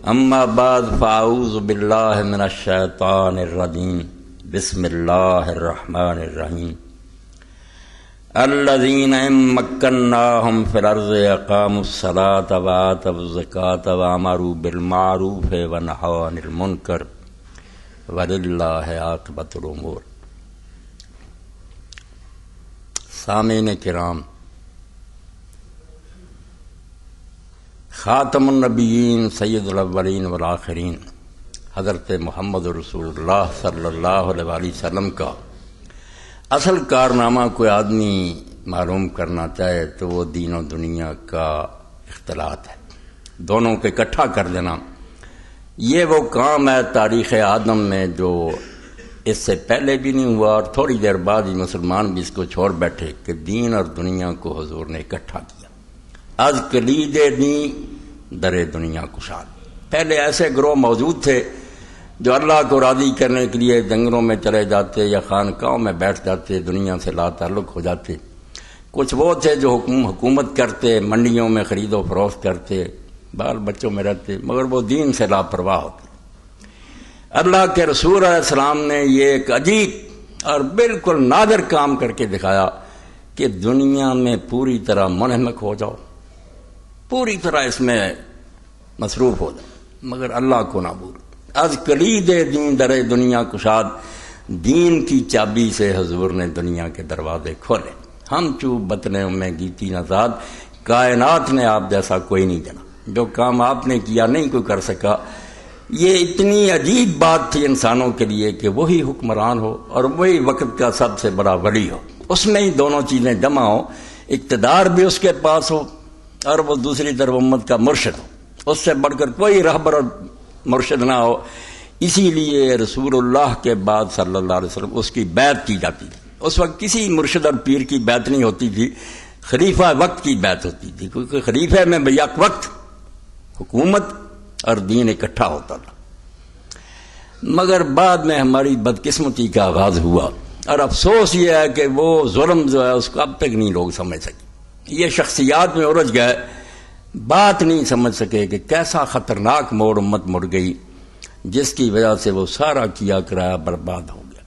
اما بعد فاعوذ باللہ من الشیطان الرجیم بسم اللہ الرحمن الرحیم الذین ان مکناہم فی الارض اقاموا الصلاة وآتوا الزکاة وامروا بالمعروف ونہوا عن المنکر وللہ عاقبۃ الامور۔ سامعین کرام، خاتم النبیین سید الاولین والآخرین حضرت محمد رسول اللہ صلی اللہ علیہ وآلہ وسلم کا اصل کارنامہ کوئی آدمی معلوم کرنا چاہے تو وہ دین و دنیا کا اختلاط ہے، دونوں کو اکٹھا کر دینا۔ یہ وہ کام ہے تاریخ آدم میں جو اس سے پہلے بھی نہیں ہوا اور تھوڑی دیر بعد ہی مسلمان بھی اس کو چھوڑ بیٹھے کہ دین اور دنیا کو حضور نے اکٹھا کیا۔ از کلید دین در دنیا کشاد۔ پہلے ایسے گروہ موجود تھے جو اللہ کو راضی کرنے کے لیے جنگلوں میں چلے جاتے یا خانقاہوں میں بیٹھ جاتے، دنیا سے لا تعلق ہو جاتے۔ کچھ وہ تھے جو حکومت کرتے، منڈیوں میں خرید و فروخت کرتے، بال بچوں میں رہتے، مگر وہ دین سے لاپرواہ ہوتے۔ اللہ کے رسول علیہ السلام نے یہ ایک عجیب اور بالکل نادر کام کر کے دکھایا کہ دنیا میں پوری طرح منہمک ہو جاؤ، پوری طرح اس میں مصروف ہو جاؤ، مگر اللہ کو نہ بھولو۔ از کلید دین در دنیا کشاد، دین کی چابی سے حضور نے دنیا کے دروازے کھولے۔ ہم چوب بتنے میں گیتی نژاد، کائنات نے آپ جیسا کوئی نہیں جنا، جو کام آپ نے کیا نہیں کوئی کر سکا۔ یہ اتنی عجیب بات تھی انسانوں کے لیے کہ وہی حکمران ہو اور وہی وقت کا سب سے بڑا ولی ہو، اس میں ہی دونوں چیزیں جمع ہو، اقتدار بھی اس کے پاس ہو اور وہ دوسری طرف امت کا مرشد ہو، اس سے بڑھ کر کوئی رہبر اور مرشد نہ ہو۔ اسی لیے رسول اللہ کے بعد صلی اللہ علیہ وسلم اس کی بیعت کی جاتی تھی۔ اس وقت کسی مرشد اور پیر کی بیعت نہیں ہوتی تھی، خلیفہ وقت کی بیعت ہوتی تھی، کیونکہ خلیفہ میں بیک وقت حکومت اور دین اکٹھا ہوتا تھا۔ مگر بعد میں ہماری بدقسمتی کا آغاز ہوا، اور افسوس یہ ہے کہ وہ ظلم جو ہے اس کو اب تک نہیں لوگ سمجھ سکے۔ یہ شخصیات میں الجھ گئے، بات نہیں سمجھ سکے کہ کیسا خطرناک موڑ امت مڑ گئی جس کی وجہ سے وہ سارا کیا کرایا برباد ہو گیا۔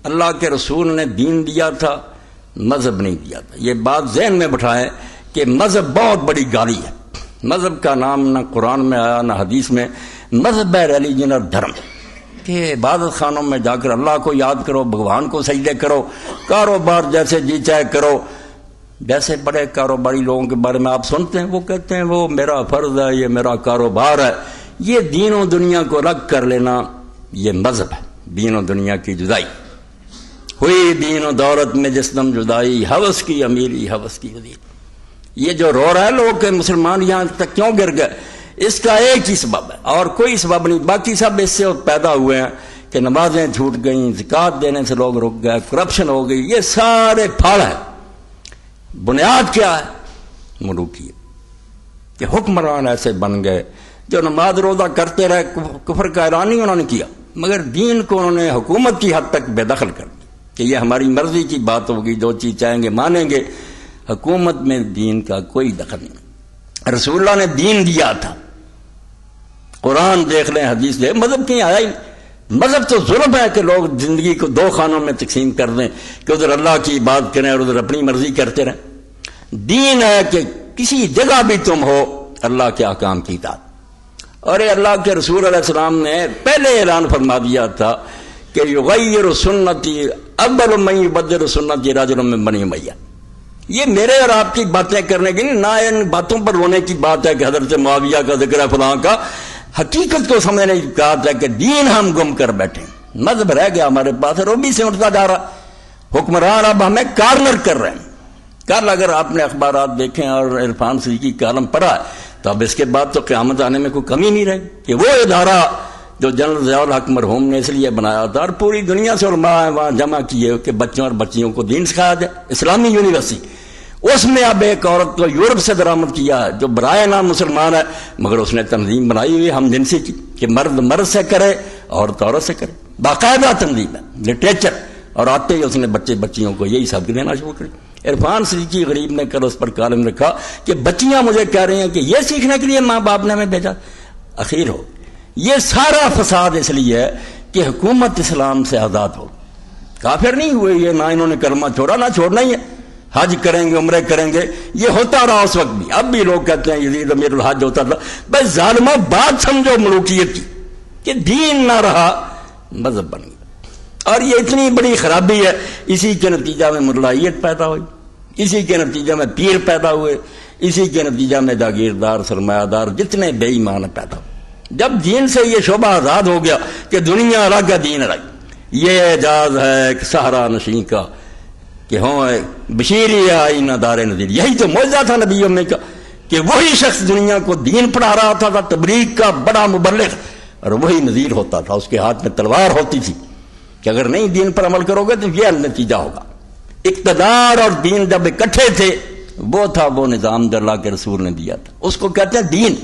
اللہ کے رسول نے دین دیا تھا، مذہب نہیں دیا تھا۔ یہ بات ذہن میں بٹھائیں کہ مذہب بہت بڑی گالی ہے۔ مذہب کا نام نہ قرآن میں آیا نہ حدیث میں۔ مذہب ہے ریلیجن اور دھرم، کہ عبادت خانوں میں جا کر اللہ کو یاد کرو، بھگوان کو سجدے کرو، کاروبار جیسے جی چاہے کرو۔ جیسے بڑے کاروباری لوگوں کے بارے میں آپ سنتے ہیں، وہ کہتے ہیں وہ میرا فرض ہے، یہ میرا کاروبار ہے۔ یہ دین و دنیا کو الگ کر لینا یہ مذہب ہے، دین و دنیا کی جدائی ہوئی۔ دین و دولت میں جس دم جدائی، ہوس کی امیری ہوس کی وزیر۔ یہ جو رو رہا ہے لوگ کہ مسلمان یہاں تک کیوں گر گئے، اس کا ایک ہی سبب ہے اور کوئی سبب نہیں۔ باقی سب اس سے پیدا ہوئے ہیں کہ نمازیں چھوٹ گئیں، زکوٰۃ دینے سے لوگ رک گئے، کرپشن ہو گئی۔ یہ سارے پھاڑ ہیں۔ بنیاد کیا ہے؟ ملوکیت، کہ حکمران ایسے بن گئے جو نماز روزہ کرتے رہے، کفر کا اعلان نہیں انہوں نے کیا، مگر دین کو انہوں نے حکومت کی حد تک بے دخل کر دیا کہ یہ ہماری مرضی کی بات ہوگی، جو چیز چاہیں گے مانیں گے۔ حکومت میں دین کا کوئی دخل نہیں۔ رسول اللہ نے دین دیا تھا، قرآن دیکھ لیں، حدیث دیکھ، مذہب کہیں آیا ہی نہیں۔ مذہب تو ظلم ہے کہ لوگ زندگی کو دو خانوں میں تقسیم کر دیں کہ ادھر اللہ کی عبادت کریں اور ادھر اپنی مرضی کرتے رہیں۔ دین ہے کہ کسی جگہ بھی تم ہو اللہ کے احکام کی اطاعت۔ اور اللہ کے رسول علیہ السلام نے پہلے اعلان فرما دیا تھا کہ یغیر سنتی اول من یبدل سنتی رجل من بنی امیہ۔ یہ میرے اور آپ کی باتیں کرنے کی نہیں، نہ ان باتوں پر رونے کی بات ہے کہ حضرت معاویہ کا ذکر ہے فلاں کا۔ حقیقت کو سمجھنے کی بات ہے کہ دین ہم گم کر بیٹھے، مذہب رہ گیا ہمارے پاس، روبی سے اٹھتا جا رہا۔ حکمران اب ہمیں کارنر کر رہے ہیں۔ کل اگر آپ نے اخبارات دیکھیں اور عرفان صدیقی کا کالم پڑھا تو اب اس کے بعد تو قیامت آنے میں کوئی کمی نہیں رہی کہ وہ ادارہ جو جنرل ضیاء الحق مرحوم نے اس لیے بنایا تھا اور پوری دنیا سے علماء وہاں جمع کیے کہ بچوں اور بچیوں کو دین سکھایا جائے، اسلامی یونیورسٹی، اس میں اب ایک عورت کو یورپ سے درآمد کیا ہے جو برائے نام مسلمان ہے، مگر اس نے تنظیم بنائی ہوئی ہم جنسی کی کہ مرد مرد سے کرے، عورت عورت سے کرے، باقاعدہ تنظیم ہے، لٹریچر، اور آتے ہی اس نے بچے بچیوں کو یہی سبق دینا شروع کر۔ عرفان صدیقی غریب نے کل اس پر کالم رکھا کہ بچیاں مجھے کہہ رہی ہیں کہ یہ سیکھنے کے لیے ماں باپ نے ہمیں بھیجا۔ اخیر ہو. یہ سارا فساد اس لیے ہے کہ حکومت اسلام سے آزاد ہو. کافر نہیں ہوئے یہ، نہ انہوں نے کلمہ چھوڑا نہ چھوڑنا ہی ہے. حج کریں گے، عمرے کریں گے، یہ ہوتا رہا اس وقت بھی. اب بھی لوگ کہتے ہیں یزید امیر الحج ہوتا تھا. بس ظالمہ بات سمجھو ملوکیت کی کہ دین نہ رہا، مذہب بن گیا. اور یہ اتنی بڑی خرابی ہے. اسی کے نتیجہ میں ملائیت پیدا ہوئی، اسی کے نتیجہ میں پیر پیدا ہوئے، اسی کے نتیجہ میں جاگیردار سرمایہ دار جتنے بے ایمان پیدا ہوئے. جب دین سے یہ شعبہ آزاد ہو گیا کہ دنیا الگ ہے دین الگ، یہ اعجاز ہے ایک صحرا نشین کا کہ ہوں بشیری آئینہ دار نذیر. یہی تو معجزہ تھا نبیوں میں کا کہ وہی شخص دنیا کو دین پڑھا رہا تھا تبلیغ کا بڑا مبلغ، اور وہی نذیر ہوتا تھا. اس کے ہاتھ میں تلوار ہوتی تھی کہ اگر نہیں دین پر عمل کرو گے تو یہ نتیجہ ہوگا. اقتدار اور دین جب اکٹھے تھے، وہ تھا وہ نظام جو اللہ کے رسول نے دیا تھا، اس کو کہتے ہیں دین.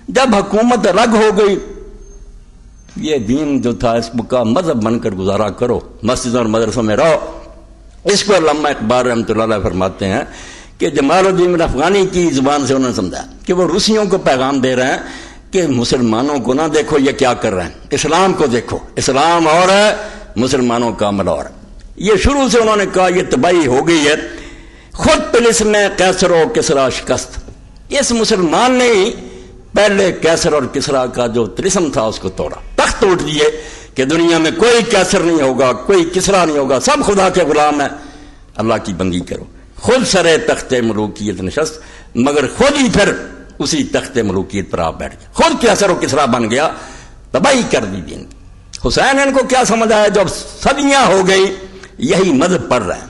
جب حکومت الگ ہو گئی، یہ دین جو تھا اس کا مذہب بن کر گزارا کرو، مسجد اور مدرسوں میں رہو. اس کو علامہ اقبال رحمۃ اللہ علیہ فرماتے ہیں کہ جمال الدین افغانی کی زبان سے انہوں نے سمجھا کہ وہ روسیوں کو پیغام دے رہے ہیں کہ مسلمانوں کو نہ دیکھو یہ کیا کر رہے ہیں، اسلام کو دیکھو. اسلام اور ہے، مسلمانوں کا عمل اور ہے. یہ شروع سے انہوں نے کہا یہ تباہی ہو گئی ہے. خود پولیس میں کیسر و کسرا شکست. اس مسلمان نے ہی پہلے کیسر اور کسرا کا جو طلسم تھا اس کو توڑا، تخت توڑ دیے کہ دنیا میں کوئی کیسر نہیں ہوگا، کوئی کسرا نہیں ہوگا، سب خدا کے غلام ہیں، اللہ کی بندگی کرو. خود سرے تخت ملوکیت نشست، مگر خود ہی پھر اسی تخت ملوکیت پر آپ بیٹھ گئے. خود کیسر و کسرا بن گیا، تباہی کر دی دین. حسین ان کو کیا سمجھ آیا جب صدیاں ہو گئی یہی مذہب پڑھ رہے ہیں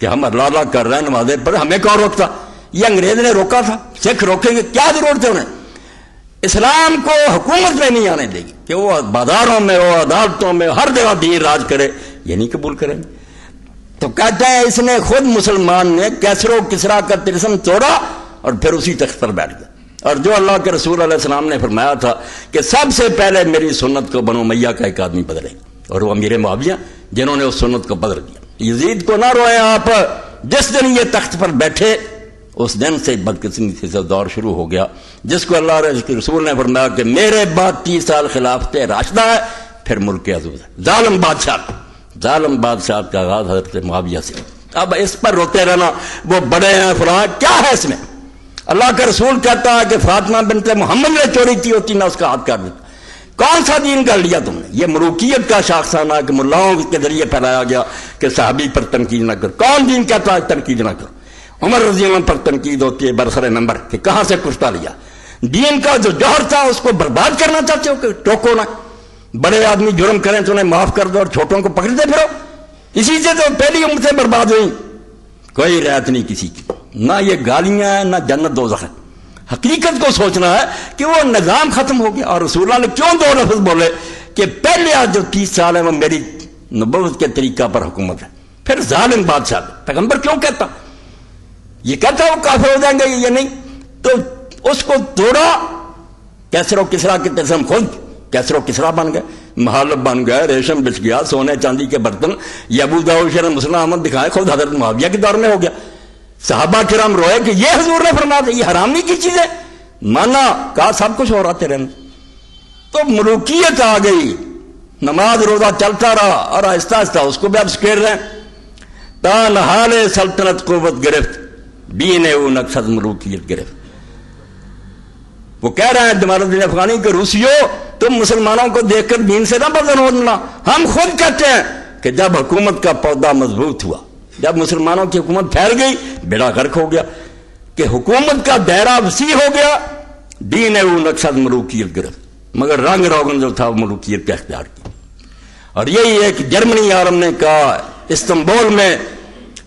کہ ہم اللہ اللہ کر رہے ہیں، نمازیں پڑھ، ہمیں کون روکتا؟ یہ انگریز نے روکا تھا، سکھ روکیں گے؟ کیا ضرورت ہے انہیں؟ اسلام کو حکومت میں نہیں آنے دے گی کہ وہ بازاروں میں، وہ عدالتوں میں، ہر جگہ دین راج کرے، یہ نہیں قبول کریں گے. تو کہتے ہیں اس نے خود مسلمان نے کیسر و کسرا کا طلسم توڑا اور پھر اسی تخت پر بیٹھ گیا. اور جو اللہ کے رسول علیہ السلام نے فرمایا تھا کہ سب سے پہلے میری سنت کو بنو امیہ کا ایک آدمی بدلے، اور وہ امیر معاویہ جنہوں نے اس سنت کو بدل دیا. یزید کو نہ روئیں آپ، جس دن یہ تخت پر بیٹھے اس دن سے بدقسمتی سے دور شروع ہو گیا جس کو اللہ کے رسول نے فرمایا کہ میرے بعد 30 سال خلافت راشدہ ہے، پھر ملک عزوز ہے. ظالم بادشاہ کا آغاز حضرت معاویہ سے. اب اس پر روتے رہنا وہ بڑے ہیں فلاں، کیا ہے اس میں؟ اللہ کا رسول کہتا ہے کہ فاطمہ بنت محمد نے چوری کی ہوتی نہ اس کا ہاتھ کاٹ دیتا. کون سا دین کر لیا تم نے؟ یہ ملوکیت کا شاخسانہ کہ ملاؤں کے ذریعے پھیلایا گیا کہ صحابی پر تنقید نہ کرو. کون دین کہتا ہے تنقید نہ کرو؟ عمر رضی اللہ عنہ پر تنقید ہوتی ہے برسر ممبر کہ کہاں سے کشتا لیا. دین کا جو جوہر تھا اس کو برباد کرنا چاہتے ہو کہ ٹوکو نہ. بڑے آدمی جرم کریں تو انہیں معاف کر دو اور چھوٹوں کو پکڑتے پھرو. اسی سے تو پہلی امتیں برباد ہوئی. کوئی رعایت نہیں کسی کی، نہ یہ گالیاں ہیں نہ جنت دوزخ ہے. حقیقت کو سوچنا ہے کہ وہ نظام ختم ہو گیا. اور رسول اللہ نے کیوں دو لفظ بولے کہ پہلے آج جو 30 سال ہے وہ میری نبوت کے طریقہ پر حکومت ہے، پھر ظالم بادشاہ. پیغمبر کیوں کہتا؟ یہ کہتا وہ کافر ہو جائیں گے یہ نہیں. تو اس کو توڑا. کیسر و کسرا کے طلسم خود کیسر و کسرا بن گئے، محالب بن گئے، ریشم بچ گیا، سونے چاندی کے برتن. یہ ابو داؤد شرح مسلم احمد دکھائے خود حضرت معاویہ کے دور میں ہو گیا. صحابہ کرام روئے کہ یہ حضور نے فرمایا یہ حرام نہیں کی چیز ہے. مانا کہا سب کچھ ہو رہا تیرے میں. تو ملوکیت آ گئی، نماز روزہ چلتا رہا اور آہستہ آہستہ اس کو بھی اب سکیر رہے ہیں. تا نحال سلطنت قوت گرفت، بینے او نقصد ملوکیت گرفت. وہ کہہ رہے ہیں جمال الدین افغانی کہ روسیوں تم مسلمانوں کو دیکھ کر دین سے نہ بدل ہونا. ہم خود کہتے ہیں کہ جب حکومت کا پودا مضبوط ہوا، جب مسلمانوں کی حکومت پھیل گئی، بیڑا غرق ہو گیا کہ حکومت کا دائرہ وسیع ہو گیا. دین او نقصد ملوکیت گرفت، مگر رنگ روغن جو تھا وہ ملوکیت کا اختیار کیا. اور یہی ہے کہ جرمنی عالم نے کہا استنبول میں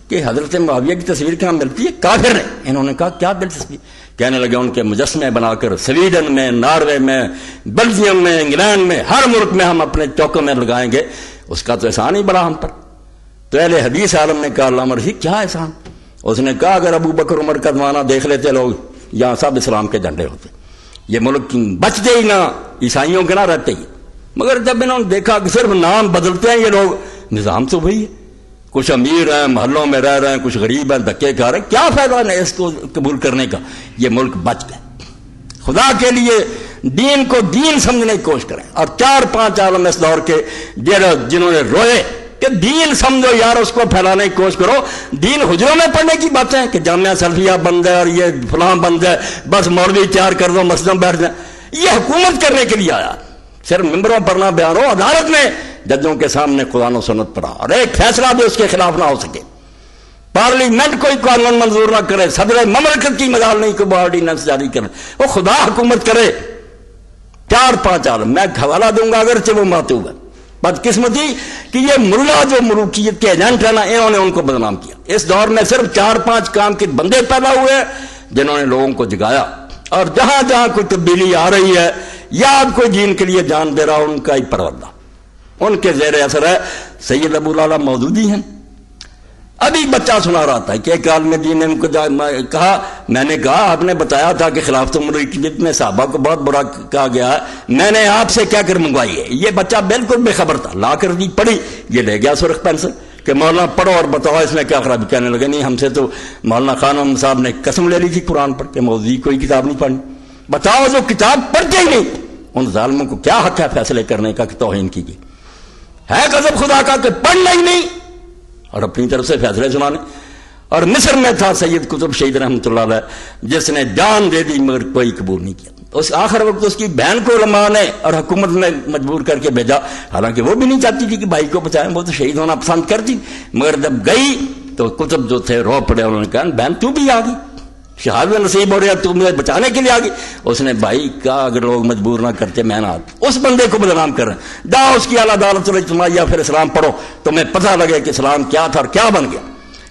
کہ حضرت معاویہ کی تصویر کہاں ملتی ہے؟ کافر نے. انہوں نے کہا کیا دلچسپی؟ کہنے لگے ان کے مجسمے بنا کر سویڈن میں، ناروے میں، بیلجیم میں، انگلینڈ میں، ہر ملک میں ہم اپنے چوکوں میں لگائیں گے. اس کا تو احسان ہی بڑا ہم پر. تو اہل حدیث عالم نے کہا علامہ رشید کیا احسان؟ اس نے کہا اگر ابو بکر عمر کا زمانہ دیکھ لیتے لوگ، یہاں سب اسلام کے جھنڈے ہوتے، یہ ملک بچتے ہی نہ، عیسائیوں کے نہ رہتے ہی. مگر جب انہوں نے دیکھا کہ صرف نام بدلتے ہیں یہ لوگ، نظام تو وہی ہے. کچھ امیر ہیں، محلوں میں رہ رہے ہیں، کچھ غریب ہیں، دھکے کھا رہے ہیں، کیا فائدہ ہے اس کو قبول کرنے کا؟ یہ ملک بچ گئے. خدا کے لیے دین کو دین سمجھنے کی کوشش کریں. اور 4-5 عالم اس دور کے جنہوں نے روئے کہ دین سمجھو یار، اس کو پھیلانے کی کوشش کرو. دین حجروں میں پڑھنے کی باتیں کہ جامعہ سلفیہ بند ہے اور یہ فلاں بند ہے، بس مولوی تیار کر دو مسجدوں میں بیٹھ جائیں. یہ حکومت کرنے کے لیے آیا، صرف ممبروں پر نہ بیان ہو، عدالت میں ججوں کے سامنے قرآن و سنت پڑھا اور ایک فیصلہ بھی اس کے خلاف نہ ہو سکے. پارلیمنٹ کوئی قانون منظور نہ کرے، صدر مملکت کی مجال نہیں کوئی آرڈیننس جاری کرے، وہ خدا حکومت کرے. 4-5 عالم میں حوالہ دوں گا اگرچہ وہ ماتوب ہے. بدقسمتی کہ یہ ملا جو ملوکیت کے ایجنٹ ہیں نا، انہوں نے ان کو بدنام کیا. اس دور میں صرف 4-5 کام کے بندے پیدا ہوئے ہیں جنہوں نے لوگوں کو جگایا، اور جہاں جہاں کوئی تبدیلی آ رہی ہے یا کوئی دین کے لیے جان دے رہا، ان کا ہی پروردہ، ان کے زیر اثر ہے. سید ابو الاعلیٰ مودودی ہیں. ابھی بچہ سنا رہا تھا کہ ایک عالم دین نے ان کو کہا، میں نے کہا آپ نے بتایا تھا کہ خلافت ملوکیت میں صحابہ کو بہت برا کہا گیا ہے، میں نے آپ سے کیا کر منگوائی ہے. یہ بچہ بالکل بے خبر تھا، لا کر دی پڑھی، یہ لے گیا سرخ پینسل کہ مولانا پڑھو اور بتاؤ اس میں کیا خرابی. کہنے لگے نہیں، ہم سے تو مولانا خان صاحب نے قسم لے لی تھی قرآن پر کہ مودودی کوئی کتاب نہیں پڑھنی. بتاؤ جو کتاب پڑھتے ہی نہیں ان ظالموں کو کیا حق ہے فیصلے کرنے کا کہ توہین کی گئی ہے. غضب خدا کا کہ پڑھنا ہی نہیں اور اپنی طرف سے فیصلے سنانے. اور مصر میں تھا سید قطب شہید رحمۃ اللہ علیہ، جس نے جان دے دی مگر کوئی قبول نہیں کیا. اس آخر وقت اس کی بہن کو علماء نے اور حکومت میں مجبور کر کے بھیجا، حالانکہ وہ بھی نہیں چاہتی تھی کہ بھائی کو بچائیں، وہ تو شہید ہونا پسند کرتی. مگر جب گئی تو قطب جو تھے رو پڑے، انہوں نے کہا بہن تو بھی آ گئی، شہادت نصیب ہو رہا، تو مجھے بچانے کے لیے آ گئی. اس نے بھائی کہا اگر لوگ مجبور نہ کرتے میں نہ آتا. اس بندے کو بدنام کر رہے ہیں، جاؤ اس کی اعلیٰ عدالت الاجتماعیہ پھر اسلام پڑھو، تمہیں پتہ لگے کہ اسلام کیا تھا اور کیا بن گیا.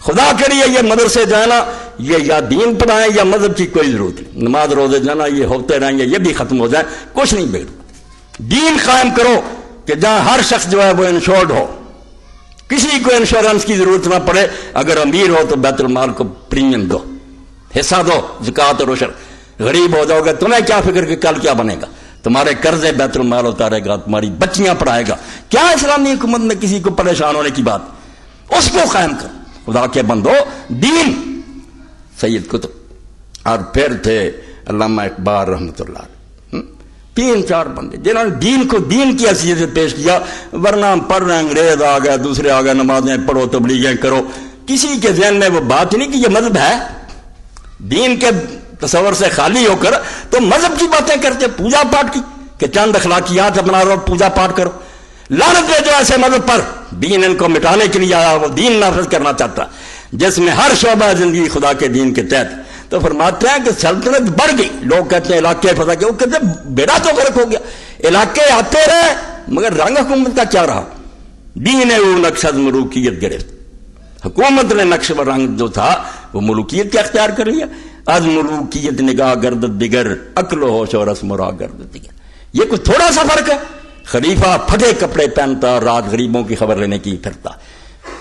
خدا کے لیے یہ مدرسے جانا، یہ یا دین پڑھائیں یا مذہب کی کوئی ضرورت نہیں. نماز روزے جانا یہ ہوتے رہیں گے، یہ بھی ختم ہو جائیں، کچھ نہیں بگڑ. دین قائم کرو کہ جہاں ہر شخص جو ہے وہ انشورڈ ہو، کسی کو انشورنس کی ضرورت نہ پڑے. اگر امیر ہو تو بیت المال کو پریمیم دو، حصہ دو، زکوٰۃ اور عشر. غریب ہو جاؤ گے تمہیں کیا فکر کہ کل کیا بنے گا، تمہارے قرضے بیت المال اتارے گا، تمہاری بچیاں پڑھائے گا. کیا اسلامی حکومت میں کسی کو پریشان ہونے کی بات؟ اس کو قائم کرو. خدا کے بندو، دین. سید قطب اور پھر تھے علامہ اقبال رحمۃ اللہ علیہ. 3-4 بندے جنہوں نے دین کو دین کی حیثیت سے پیش کیا. ورنہ ہم پڑھ رہے ہیں، انگریز آ گئے، دوسرے آ گئے، نمازیں پڑھو، تبلیغیں کرو. کسی کے ذہن میں وہ بات نہیں کہ یہ مذہب ہے. دین کے تصور سے خالی ہو کر تو مذہب کی باتیں کرتے، پوجا پاٹ کی کہ چند اخلاقیات اپنا رہو، پوجا پاٹ کرو. لعنت ہے جو ایسے مذہب پر دین ان کو مٹانے کے لیے آیا، وہ دین نافذ کرنا چاہتا جس میں ہر شعبہ زندگی خدا کے دین کے تحت. تو فرماتے ہیں کہ سلطنت بڑھ گئی. لوگ کہتے ہیں علاقے فتح کے، وہ کہتے ہیں بیڑا تو غرق ہو گیا. علاقے آتے رہے مگر رنگ حکومت کا کیا رہا؟ دین وہ نقشد ملوکیت گرفت. حکومت نے نقش و رنگ جو تھا وہ ملوکیت کا اختیار کر لیا. از ملوکیت نگاہ گردد دیگر، عقل و ہوش اور رسم و راہ گردد دیگر. یہ کوئی تھوڑا سا فرق ہے؟ خلیفہ پھٹے کپڑے پہنتا، رات غریبوں کی خبر لینے کی پھرتا.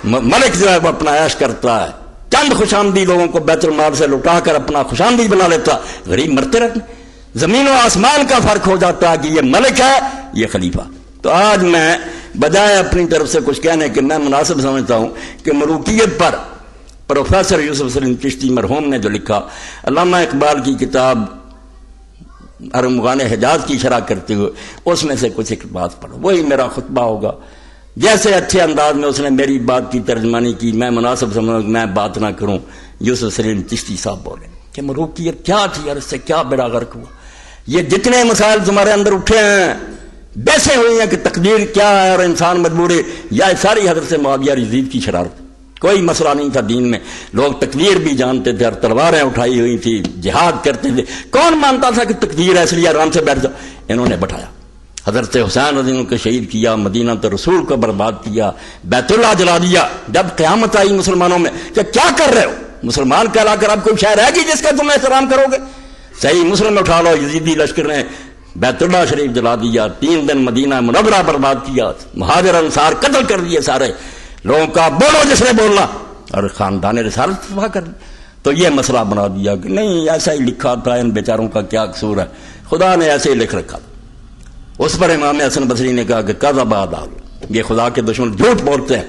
ملک جو ہے وہ اپنا عیش کرتا ہے، چند خوشامدی لوگوں کو بیت المال سے لٹا کر اپنا خوشامدی بنا لیتا، غریب مرتے رہتے. زمین و آسمان کا فرق ہو جاتا ہے کہ یہ ملک ہے، یہ خلیفہ. تو آج میں بجائے اپنی طرف سے کچھ کہنے کہ میں مناسب سمجھتا ہوں کہ ملوکیت پر پروفیسر یوسف سلیم چشتی مرحوم نے جو لکھا، علامہ اقبال کی کتاب ارمغان حجاز کی شرح کرتے ہوئے اس میں سے کچھ ایک بات پڑھو، وہی میرا خطبہ ہوگا. جیسے اچھے انداز میں اس نے میری بات کی ترجمانی کی، میں مناسب سمجھوں کہ میں بات نہ کروں. یوسف سلیم چشتی صاحب بولے کہ ملوکیت کیا تھی اور اس سے کیا بیڑا غرق ہوا. یہ جتنے مسائل تمہارے اندر اٹھے ہیں بیسے ہوئی ہیں کہ تقدیر کیا ہے اور انسان مجبور ہے، یا ساری حضرت معاویہ یزید کی شرارت. کوئی مسئلہ نہیں تھا دین میں، لوگ تقدیر بھی جانتے تھے اور تلواریں اٹھائی ہوئی تھی، جہاد کرتے تھے. کون مانتا تھا کہ تقدیر ہے اس لیے آرام سے بیٹھ جاؤ؟ انہوں نے بٹھایا. حضرت حسین رضی اللہ عنہ کو شہید کیا، مدینہ تو رسول کو برباد کیا، بیت اللہ جلا دیا. جب قیامت آئی مسلمانوں میں کہ کیا کر رہے ہو؟ مسلمان کہلا کر اب کوئی شے رہ گی جس کا تم احترام کرو گے؟ صحیح مسلم میں اٹھا لو، یزیدی لشکر نے بیت اللہ شریف جلا دیا، 3 دن مدینہ منورہ برباد کیا، مہاجر انصار قتل کر دیے سارے لوگوں کا. بولو جس نے بولنا، اور خاندان رسالت تباہ کر. تو یہ مسئلہ بنا دیا کہ نہیں ایسا ہی لکھا تھا، ان بیچاروں کا کیا قصور ہے، خدا نے ایسے ہی لکھ رکھا. اس پر امام حسن بصری نے کہا کہ قذب آداب، یہ خدا کے دشمن جھوٹ بولتے ہیں.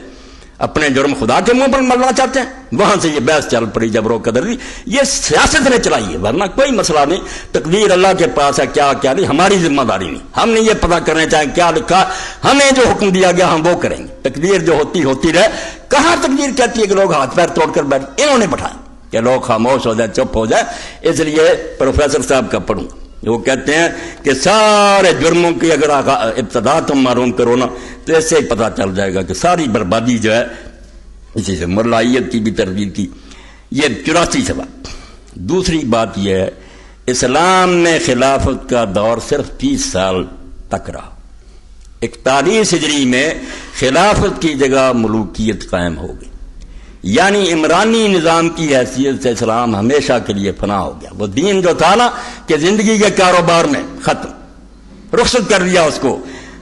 اپنے جرم خدا کے منہ پر ملنا چاہتے ہیں. وہاں سے یہ بحث چل پڑی جبر و قدر دی. یہ سیاست نے چلائی ہے، ورنہ کوئی مسئلہ نہیں. تقدیر اللہ کے پاس ہے، کیا کیا نہیں ہماری ذمہ داری نہیں. ہم نے یہ پتہ کرنے چاہیں کیا لکھا، ہمیں جو حکم دیا گیا ہم وہ کریں گے. تقدیر جو ہوتی رہے. کہاں تقدیر کہتی ہے کہ لوگ ہاتھ پیر توڑ کر بیٹھ، انہوں نے بٹھایا کہ لوگ خاموش ہو جائے، چپ ہو جائے. اس لیے پروفیسر صاحب کا پڑھوں، وہ کہتے ہیں کہ سارے جرموں کی اگر ابتدا تم معلوم کرو نا تو اس سے ہی پتہ چل جائے گا کہ ساری بربادی جو ہے اسی سے مرلائیت کی بھی تردید کی. یہ 84 سے بات. دوسری بات یہ ہے اسلام میں خلافت کا دور صرف 30 سال تک رہا. 41 ہجری میں خلافت کی جگہ ملوکیت قائم ہو گئی، یعنی عمرانی نظام کی حیثیت سے اسلام ہمیشہ کے لیے فنا ہو گیا. وہ دین جو تھا نا کہ زندگی کے کاروبار میں ختم، رخصت کر دیا اس کو.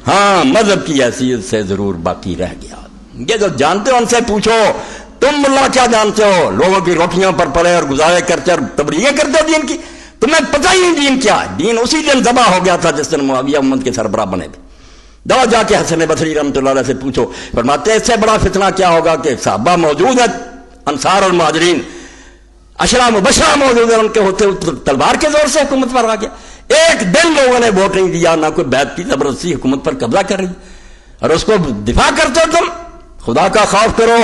ہاں مذہب کی حیثیت سے ضرور باقی رہ گیا. یہ جو جانتے ہو ان سے پوچھو تم اللہ کیا جانتے ہو. لوگوں کی روٹیوں پر پڑے اور گزارے کرتے اور تبلیغیں کرتے ہو دین کی. تمہیں پتہ ہی نہیں دین کیا ہے. دین اسی دن ذبح ہو گیا تھا جس دن معاویہ امت کے سربراہ بنے تھے. جاؤ جا کے حسن بصری رحمۃ اللہ علیہ سے پوچھو. فرماتے ہیں اس سے بڑا فتنہ کیا ہوگا کہ صحابہ موجود ہیں، انصار اور مہاجرین، عشرہ مبشرہ موجود ہیں، ان کے ہوتے تلوار کے زور سے حکومت پر آ گیا. ایک دن لوگوں نے ووٹ نہیں دیا، نہ کوئی بیعت کی، زبردستی حکومت پر قبضہ کر رہی اور اس کو دفاع کرتے ہو. تم خدا کا خوف کرو.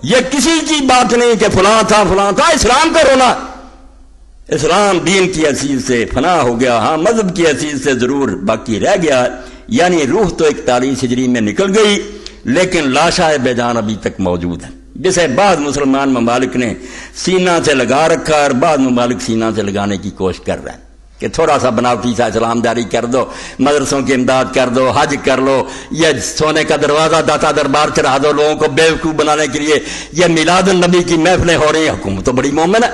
یہ کسی کی بات نہیں کہ فلاں تھا فلاں تھا. اسلام کا رونا. اسلام دین کی حیثیت سے فنا ہو گیا. ہاں مذہب کی حیثیت سے ضرور باقی رہ گیا، یعنی روح تو 41 ہجری میں نکل گئی لیکن لاشا بے جان ابھی تک موجود ہے، جسے بعض مسلمان ممالک نے سینہ سے لگا رکھا اور بعض ممالک سینہ سے لگانے کی کوشش کر رہے ہیں کہ تھوڑا سا بناوٹی سا اسلام جاری کر دو، مدرسوں کی امداد کر دو، حج کر لو، یہ سونے کا دروازہ داتا دربار چڑھا دو لوگوں کو بیوقوف بنانے کے لیے. یہ میلاد النبی کی محفلیں ہو رہی ہیں. حکومت تو بڑی مومن ہے.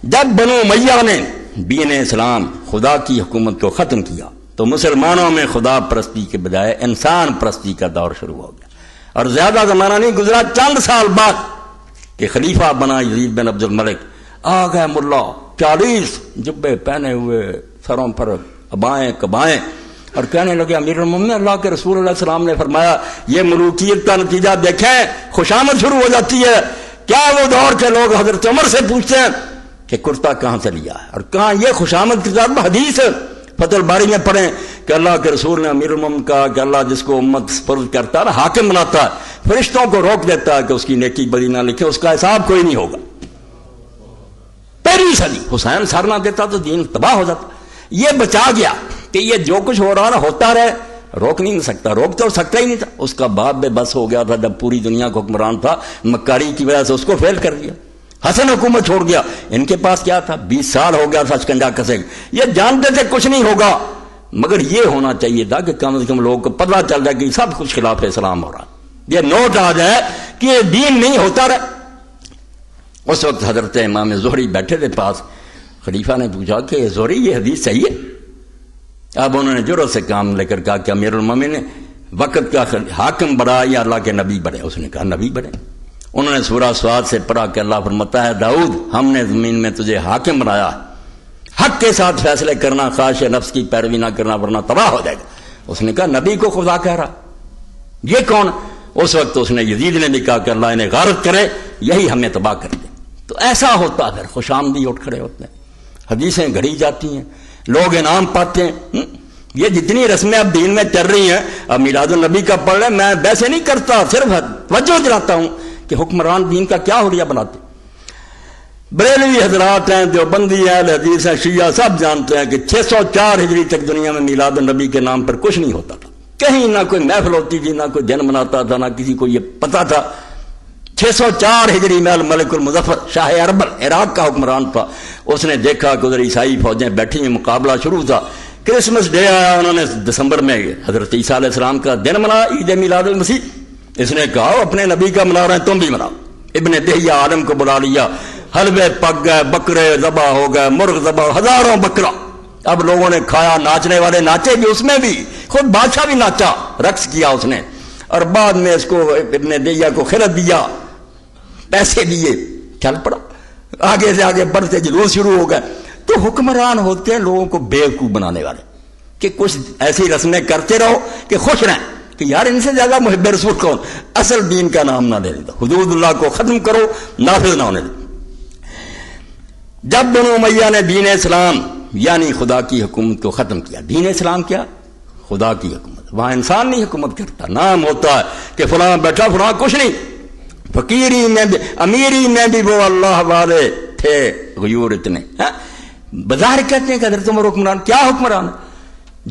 جب بنو امیہ نے دین اسلام خدا کی حکومت کو ختم کیا تو مسلمانوں میں خدا پرستی کے بجائے انسان پرستی کا دور شروع ہو گیا. اور زیادہ زمانہ نہیں گزرا، چند سال بعد کہ خلیفہ بنا یزید بن عبد الملک، آ گئے ملا 40 جبے پہنے ہوئے، سروں پر ابائیں کبائیں، اور کہنے لگے امیر المومنین اللہ کے رسول علیہ السلام نے فرمایا یہ ملوکیت کا نتیجہ دیکھیں، خوشامد شروع ہو جاتی ہے. کیا وہ دور کے لوگ حضرت عمر سے پوچھتے ہیں کہ کرتا کہاں سے لیا ہے، اور کہاں یہ خوشامد کی ذات حدیث فتح الباری میں پڑھیں کہ اللہ کے رسول نے امیر المومنین کہا کہ اللہ جس کو امت سپرد کرتا ہے حاکم بناتا ہے، فرشتوں کو روک دیتا ہے کہ اس کی نیکی بدی نہ لکھے، اس کا حساب کوئی نہیں ہوگا. پہلی صدی حسین سر نہ دیتا تو دین تباہ ہو جاتا. یہ بچا گیا کہ یہ جو کچھ ہو رہا ہوتا رہے، روک نہیں سکتا، روک تو سکتا ہی نہیں تھا. اس کا باپ بے بس ہو گیا تھا جب پوری دنیا کو حکمران تھا، مکاری کی وجہ سے اس کو فیل کر دیا. حسن حکومت چھوڑ گیا. ان کے پاس کیا تھا؟ 20 سال ہو گیا تھا شکنجا کسے. یہ جانتے تھے کچھ نہیں ہوگا، مگر یہ ہونا چاہیے تھا کہ کم از کم لوگوں کو پتہ چل جائے کہ سب کچھ خلاف اسلام ہو رہا. یہ نوٹ آ جائے کہ یہ دین نہیں ہوتا رہا. اس وقت حضرت امام زہری بیٹھے تھے پاس. خلیفہ نے پوچھا کہ زہری یہ حدیث صحیح ہے؟ اب انہوں نے جرأت سے کام لے کر کہا کہ امیر المومنین نے وقت کا حاکم بڑا یا اللہ کے نبی بڑے؟ اس نے کہا نبی بڑے. انہوں نے سورہ سواد سے پڑھا کہ اللہ فرماتا ہے داؤد ہم نے زمین میں تجھے حاکم بنایا، حق کے ساتھ فیصلے کرنا، خواہش نفس کی پیروی نہ کرنا ورنہ تباہ ہو جائے گا. اس نے کہا نبی کو خدا کہہ رہا، یہ کون؟ اس وقت اس نے یزید نے بھی کہا کہ اللہ انہیں غارت کرے، یہی ہمیں تباہ کر دے. تو ایسا ہوتا ہے، خوش آمدی اٹھ کھڑے ہوتے ہیں، حدیثیں گھڑی جاتی ہیں، لوگ انعام پاتے ہیں. یہ جتنی رسمیں اب دین میں چل رہی ہیں، اب میلاد النبی کا پڑھ لیں، میں ویسے نہیں کرتا، صرف توجہ دلاتا ہوں کہ حکمران دین کا کیا حلیہ بناتے. بریلوی حضرات ہیں، دیوبندی ہیں، اہل حدیث ہیں، شیعہ، سب جانتے ہیں کہ 604 ہجری تک دنیا میں میلاد النبی کے نام پر کچھ نہیں ہوتا تھا. کہیں نہ کوئی محفل ہوتی تھی، نہ کوئی دن مناتا تھا، نہ کسی کو یہ پتا تھا. 604 ہجری میں الملک المظفر شاہ اربل عراق کا حکمران تھا. اس نے دیکھا کہ ادھر عیسائی فوجیں بیٹھی ہیں، مقابلہ شروع تھا. کرسمس ڈے آیا، انہوں نے دسمبر میں حضرت عیسیٰ علیہ السلام کا دن منایا، عید میلاد المسیح. اس نے کہا اپنے نبی کا منا رہے ہیں، تم بھی مناؤ. ابن دہیہ عالم کو بلا لیا، حلوے پک گئے، بکرے ذبح ہو گئے، مرغ ذبح، ہزاروں بکرا. اب لوگوں نے کھایا، ناچنے والے ناچے بھی، اس میں بھی خود بادشاہ بھی ناچا، رقص کیا اس نے. اور بعد میں اس کو ابن دہیہ کو خلعت دیا، پیسے دیے، چل پڑا. آگے سے آگے بڑھتے جلوس شروع ہو گئے. تو حکمران ہوتے ہیں لوگوں کو بیوقوف بنانے والے کہ کچھ ایسی رسمیں کرتے رہو کہ خوش رہیں کہ یار ان سے زیادہ محب رسول کون؟ اصل دین کا نام نہ لے دو، حدود اللہ کو ختم کرو، نافذ نہ ہونے دو۔ جب بنو امیہ نے دین اسلام یعنی خدا کی حکومت کو ختم کیا، دین اسلام کیا؟ خدا کی حکومت، وہاں انسان نہیں حکومت کرتا، نام ہوتا ہے کہ فلاں بیٹھا فلاں، کچھ نہیں، فقیری میں بھی امیری میں بھی وہ اللہ والے تھے غیور اتنے، بظاہر کہتے ہیں کہ حضرت عمر حکمران، کیا حکمران؟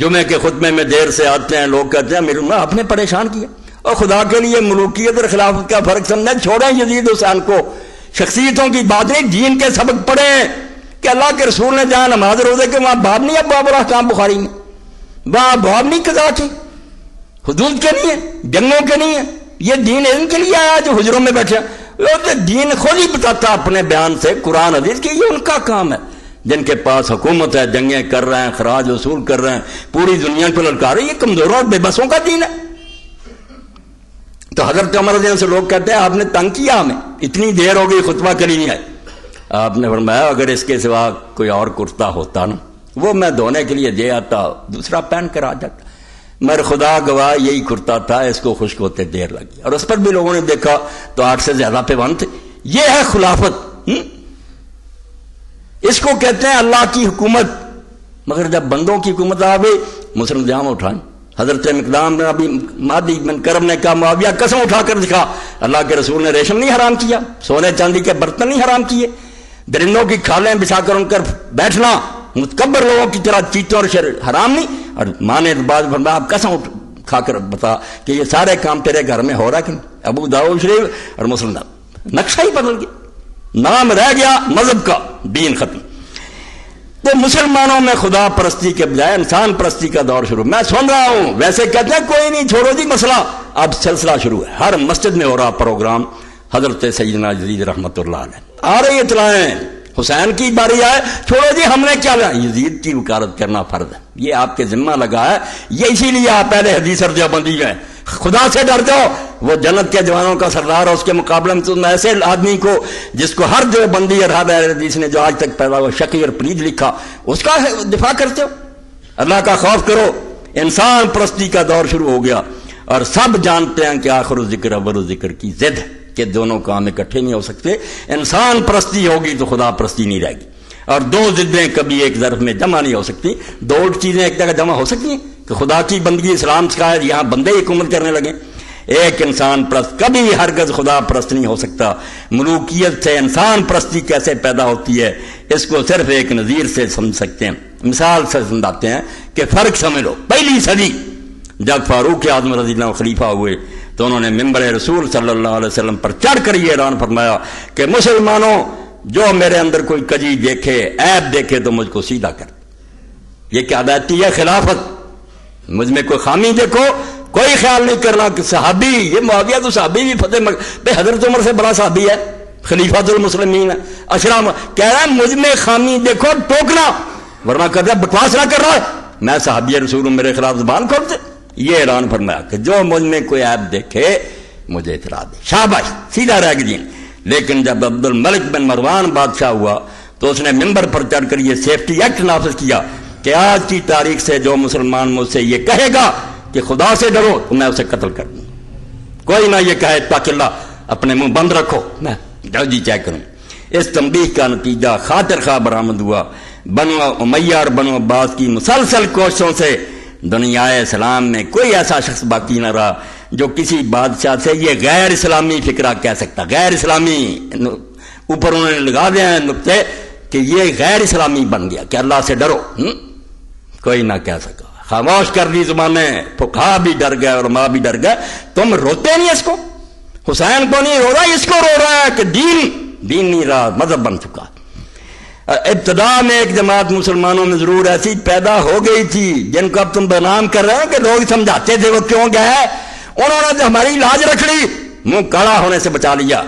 جمعے کے خطبے میں دیر سے آتے ہیں، لوگ کہتے ہیں میرے آپ نے پریشان کیا، اور خدا کے لیے ملوکیت اور خلافت کا فرق سمجھیں، چھوڑیں یزید حسین کو، شخصیتوں کی بات نہیں، دین کے سبق پڑھیں کہ اللہ کے رسول نے جہاں نماز روزے کے وہاں باب نہیں ہے، باب الاحکام بخاری میں وہاں باب نہیں، قضا کے حدود کے نہیں ہے، جنگوں کے نہیں ہے، یہ دین ان کے لیے آیا جو حجروں میں بیٹھے ہیں۔ دین خود ہی بتاتا اپنے بیان سے قرآن حدیث کی، یہ ان کا کام ہے، جن کے پاس حکومت ہے، جنگیں کر رہے ہیں، خراج وصول کر رہے ہیں، پوری دنیا کو للکار رہے ہیں، یہ کمزوروں اور بے بسوں کا دین ہے۔ تو حضرت عمر رضی اللہ عنہ سے لوگ کہتے ہیں آپ نے تنگ کیا ہمیں، اتنی دیر ہو گئی خطبہ کری نہیں آئے۔ آپ نے فرمایا اگر اس کے سوا کوئی اور کرتا ہوتا نا، وہ میں دھونے کے لیے دے آتا، دوسرا پہن کر آ جاتا، مگر خدا گواہ یہی کرتا تھا، اس کو خشک ہوتے دیر لگی، اور اس پر بھی لوگوں نے دیکھا تو 8 سے زیادہ پیوند تھے۔ یہ ہے خلافت، اس کو کہتے ہیں اللہ کی حکومت۔ مگر جب بندوں کی حکومت آ گئی، مسلم جام اٹھائیں، حضرت مقدام بن ابی مادی بن کرم نے کہا معاویہ قسم اٹھا کر دکھا، اللہ کے رسول نے ریشم نہیں حرام کیا، سونے چاندی کے برتن نہیں حرام کیے، درندوں کی کھالیں بچھا کر ان پر بیٹھنا متکبر لوگوں کی طرح چیتوں اور شر حرام نہیں۔ اور ماں نے بعد فرمایا آپ قسم کھا کر بتا کہ یہ سارے کام تیرے گھر میں ہو رہا کہ نہیں؟ ابو داؤد شریف اور مسلم، نقشہ ہی بدل گیا، نام رہ گیا مذہب کا، دین ختم۔ تو مسلمانوں میں خدا پرستی کے بجائے انسان پرستی کا دور شروع، میں سن رہا ہوں، ویسے کہتے ہیں کوئی نہیں چھوڑو جی مسئلہ، اب سلسلہ شروع ہے، ہر مسجد میں ہو رہا پروگرام، حضرت سیدنا یزید رحمۃ اللہ علیہ آ رہی اطلاعیں، حسین کی باری آئے، چھوڑو جی ہم نے کیا لیا، یزید کی وکالت کرنا فرض ہے، یہ آپ کے ذمہ لگا ہے، یہ اسی لیے آپ پہلے حدیث اور دیوبندی ہیں، خدا سے ڈر جاؤ، وہ جنت کے جوانوں کا سردار اور اس کے مقابلے میں تم ایسے آدمی کو جس کو ہر دیوبندی اور ہر اہل حدیث نے جو آج تک پیدا ہوا شقی اور پلید لکھا، اس کا دفاع کرتے ہو۔ اللہ کا خوف کرو، انسان پرستی کا دور شروع ہو گیا، اور سب جانتے ہیں کہ آخر الذکر اول الذکر کی ضد ہے کہ دونوں کام اکٹھے نہیں ہو سکتے، انسان پرستی ہوگی تو خدا پرستی نہیں رہے گی، اور دو ضدیں کبھی ایک ظرف میں جمع نہیں ہو سکتی، دو چیزیں ایک جگہ جمع ہو سکتی ہیں کہ خدا کی بندگی اسلام سکھائے یہاں بندے حکومت کرنے لگے، ایک انسان پرست کبھی ہرگز خدا پرست نہیں ہو سکتا۔ ملوکیت سے انسان پرستی کیسے پیدا ہوتی ہے اس کو صرف ایک نظیر سے سمجھ سکتے ہیں، مثال سے سمجھاتے ہیں کہ فرق سمجھ لو۔ پہلی صدی جب فاروق اعظم رضی اللہ عنہ خلیفہ ہوئے تو انہوں نے ممبر رسول صلی اللہ علیہ وسلم پر چڑھ کر یہ اعلان فرمایا کہ مسلمانوں جو میرے اندر کوئی کجی دیکھے، عیب دیکھے تو مجھ کو سیدھا کر۔ یہ کیا دیتی ہے خلافت، مجھ میں کوئی خامی دیکھو، کوئی خیال نہیں کرنا کہ صحابی، یہ معاویہ تو صحابی بھی فتح حضرت عمر سے بڑا صحابی ہے، خلیفۃ المسلمین ہے، اشرام کہہ رہا ہے مجھ میں خامی دیکھو ٹوکنا، ورنہ کر رہا بکواس نہ کر رہا ہے، میں صحابی رسول ہوں، میرے خلاف زبان کھولتے۔ یہ اعلان فرمایا کہ جو مجھ میں کوئی عیب دیکھے مجھے اطلاع دے، شاباش، سیدھا رہ گیا۔ لیکن جب عبد الملک بن مروان بادشاہ ہوا تو اس نے ممبر پر چڑھ کر یہ سیفٹی ایکٹ نافذ کیا کہ آج کی تاریخ سے جو مسلمان مجھ سے یہ کہے گا کہ خدا سے ڈرو تو میں اسے قتل کر دوں، کوئی نہ یہ کہے اتق اللہ، اپنے منہ بند رکھو، میں جلدی چیک کروں۔ اس تنبیہ کا نتیجہ خاطر خواہ برآمد ہوا، بنو امیہ اور بنو عباس کی مسلسل کوششوں سے دنیا اسلام میں کوئی ایسا شخص باقی نہ رہا جو کسی بادشاہ سے یہ غیر اسلامی فکرہ کہہ سکتا، غیر اسلامی، اوپر انہوں نے لگا دیا ہے نقطے کہ یہ غیر اسلامی بن گیا کہ اللہ سے ڈرو، کوئی نہ کہہ سکا، خاموش کر دی زبانیں، فقہا بھی ڈر گئے، علماء بھی ڈر گئے۔ تم روتے نہیں اس کو، حسین کو نہیں رو رہا، اس کو رو رہا ہے کہ دین نہیں رہا، مذہب بن چکا۔ ابتدا میں ایک جماعت مسلمانوں میں ضرور ایسی پیدا ہو گئی تھی جن کو اب تم بدنام کر رہے ہیں کہ لوگ سمجھاتے تھے وہ کیوں گئے، انہوں نے تو ہماری لاج رکھ لی، منہ کاڑا ہونے سے بچا لیا،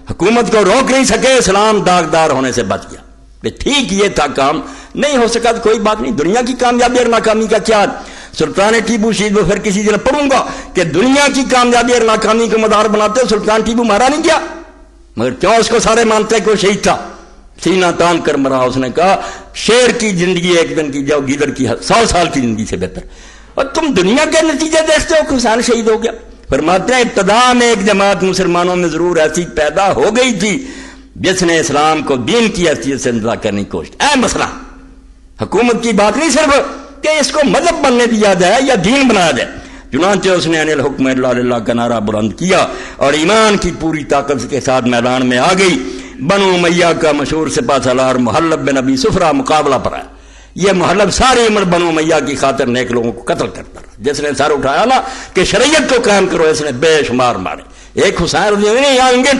حکومت کو روک نہیں سکے، اسلام داغدار ہونے سے بچ گیا۔ ٹھیک یہ تھا کام، نہیں ہو سکا تو کوئی بات نہیں، دنیا کی کامیابی اور ناکامی کا کیا؟ سلطان ٹیپو شہید میں پھر کسی دن پڑھوں گا کہ دنیا کی کامیابی اور ناکامی کو مدار بناتے ہو سلطان ٹیپو مارا نہیں کیا، مگر کیوں اس کو سارے مانتے کہ وہ شہید تھا، سینہ تان کر مرا۔ اس نے کہا شیر کی زندگی ایک دن کی جاؤ گیدڑ کی 100 سال کی زندگی سے بہتر، اور تم دنیا کے نتیجے دیکھتے ہو کہ حسین شہید ہو گیا. فرماتے ہیں ابتدا میں ایک جماعت مسلمانوں میں ضرور ایسی پیدا ہو گئی تھی جس نے اسلام کو دین کی حیثیت سے انتظار کرنے کی کوشش. مسئلہ حکومت کی بات نہیں صرف کہ اس کو مذہب بننے دیا جائے یا دین بنایا جائے. چنانچہ اس نے انل حکم الا للہ کا نعرہ بلند کیا اور ایمان کی پوری طاقت کے ساتھ میدان میں آ گئی. بنو امیہ کا مشہور سپہ سالار محلب بن ابی صفرہ مقابلہ پر آیا. یہ محلب ساری عمر بنو امیہ کی خاطر نیک لوگوں کو قتل کرتا رہا. جس نے سر اٹھایا نا کہ شریعت کو قائم کرو, اس نے بے شمار مارے. ایک حسین رضی اللہ نہیں آئیں گے,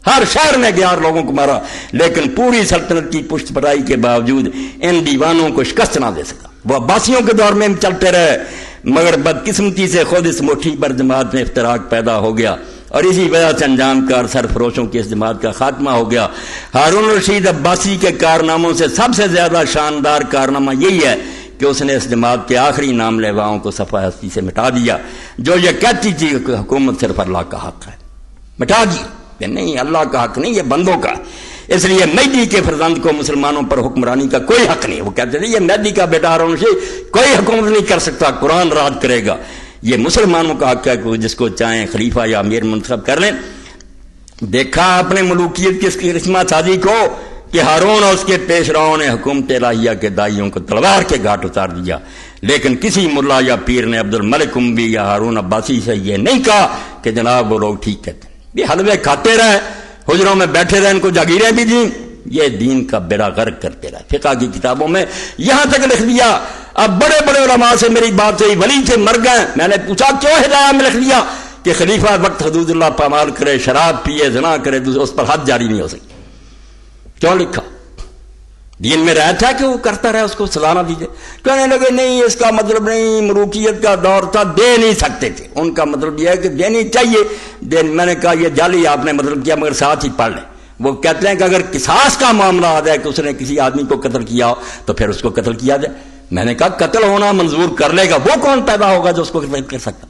ہر شہر میں 11 لوگوں کو مارا, لیکن پوری سلطنت کی پشت پرائی کے باوجود ان دیوانوں کو شکست نہ دے سکا. وہ عباسیوں کے دور میں چلتے رہے, مگر بدقسمتی سے خود اس مٹھی پر جماعت میں افتراق پیدا ہو گیا اور اسی وجہ سے انجام کار سرفروشوں کی اس جماعت کا خاتمہ ہو گیا. ہارون الرشید عباسی کے کارناموں سے سب سے زیادہ شاندار کارنامہ یہی ہے کہ اس نے اس جماعت کے آخری نام لیواؤں کو صفحہ ہستی سے مٹا دیا, جو یہ کہتی تھی کہ حکومت صرف اللہ کا حق ہے. مٹا دی کہ نہیں, اللہ کا حق نہیں, یہ بندوں کا. اس لیے مہدی کے فرزند کو مسلمانوں پر حکمرانی کا کوئی حق نہیں. وہ کہتے تھے یہ مہدی کا بیٹا ہارون الرشید کوئی حکومت نہیں کر سکتا, قرآن راج کرے گا. یہ مسلمانوں کا حق ہے کہ جس کو چاہیں خلیفہ یا امیر منتخب کر لیں. دیکھا اپنے ملوکیت کی اس کرشمہ سازی کو کہ ہارون اور اس کے پیشراؤں نے حکومت الہیہ کے دائیوں کو تلوار کے گھاٹ اتار دیا, لیکن کسی ملا یا پیر نے عبد الملک اموی یا ہارون عباسی سے یہ نہیں کہا کہ جناب وہ لوگ ٹھیک کہتے ہیں. یہ حلوے کھاتے رہے, حجروں میں بیٹھے رہے, ان کو جاگیریں بھی دیں, یہ دین کا بیڑا غرق کرتے رہے. فقہ کی کتابوں میں یہاں تک لکھ دیا. اب بڑے بڑے علماء سے میری بات ہوئی, ولی سے مر گئے. میں نے پوچھا کیوں ہدایہ میں لکھ دیا کہ خلیفہ وقت حدود اللہ پامال کرے, شراب پیے, زنا کرے, اس پر حد جاری نہیں ہو سکتی. کیوں لکھا؟ دین میں رہا تھا کہ وہ کرتا رہا, اس کو سزا نہ دیجیے. کہنے لگے نہیں اس کا مطلب نہیں, ملوکیت کا دور تھا, دے نہیں سکتے تھے. ان کا مطلب یہ ہے کہ دینی چاہیے. میں نے کہا یہ جعلی آپ نے مطلب کیا, مگر ساتھ ہی پڑھ لیں. وہ کہتے ہیں کہ اگر قصاص کا معاملہ آ جائے کہ اس نے کسی آدمی کو قتل کیا ہو تو پھر اس کو قتل کیا جائے. میں نے کہا قتل ہونا منظور کر لے گا, وہ کون پیدا ہوگا جو اس کو قتل کر سکتا؟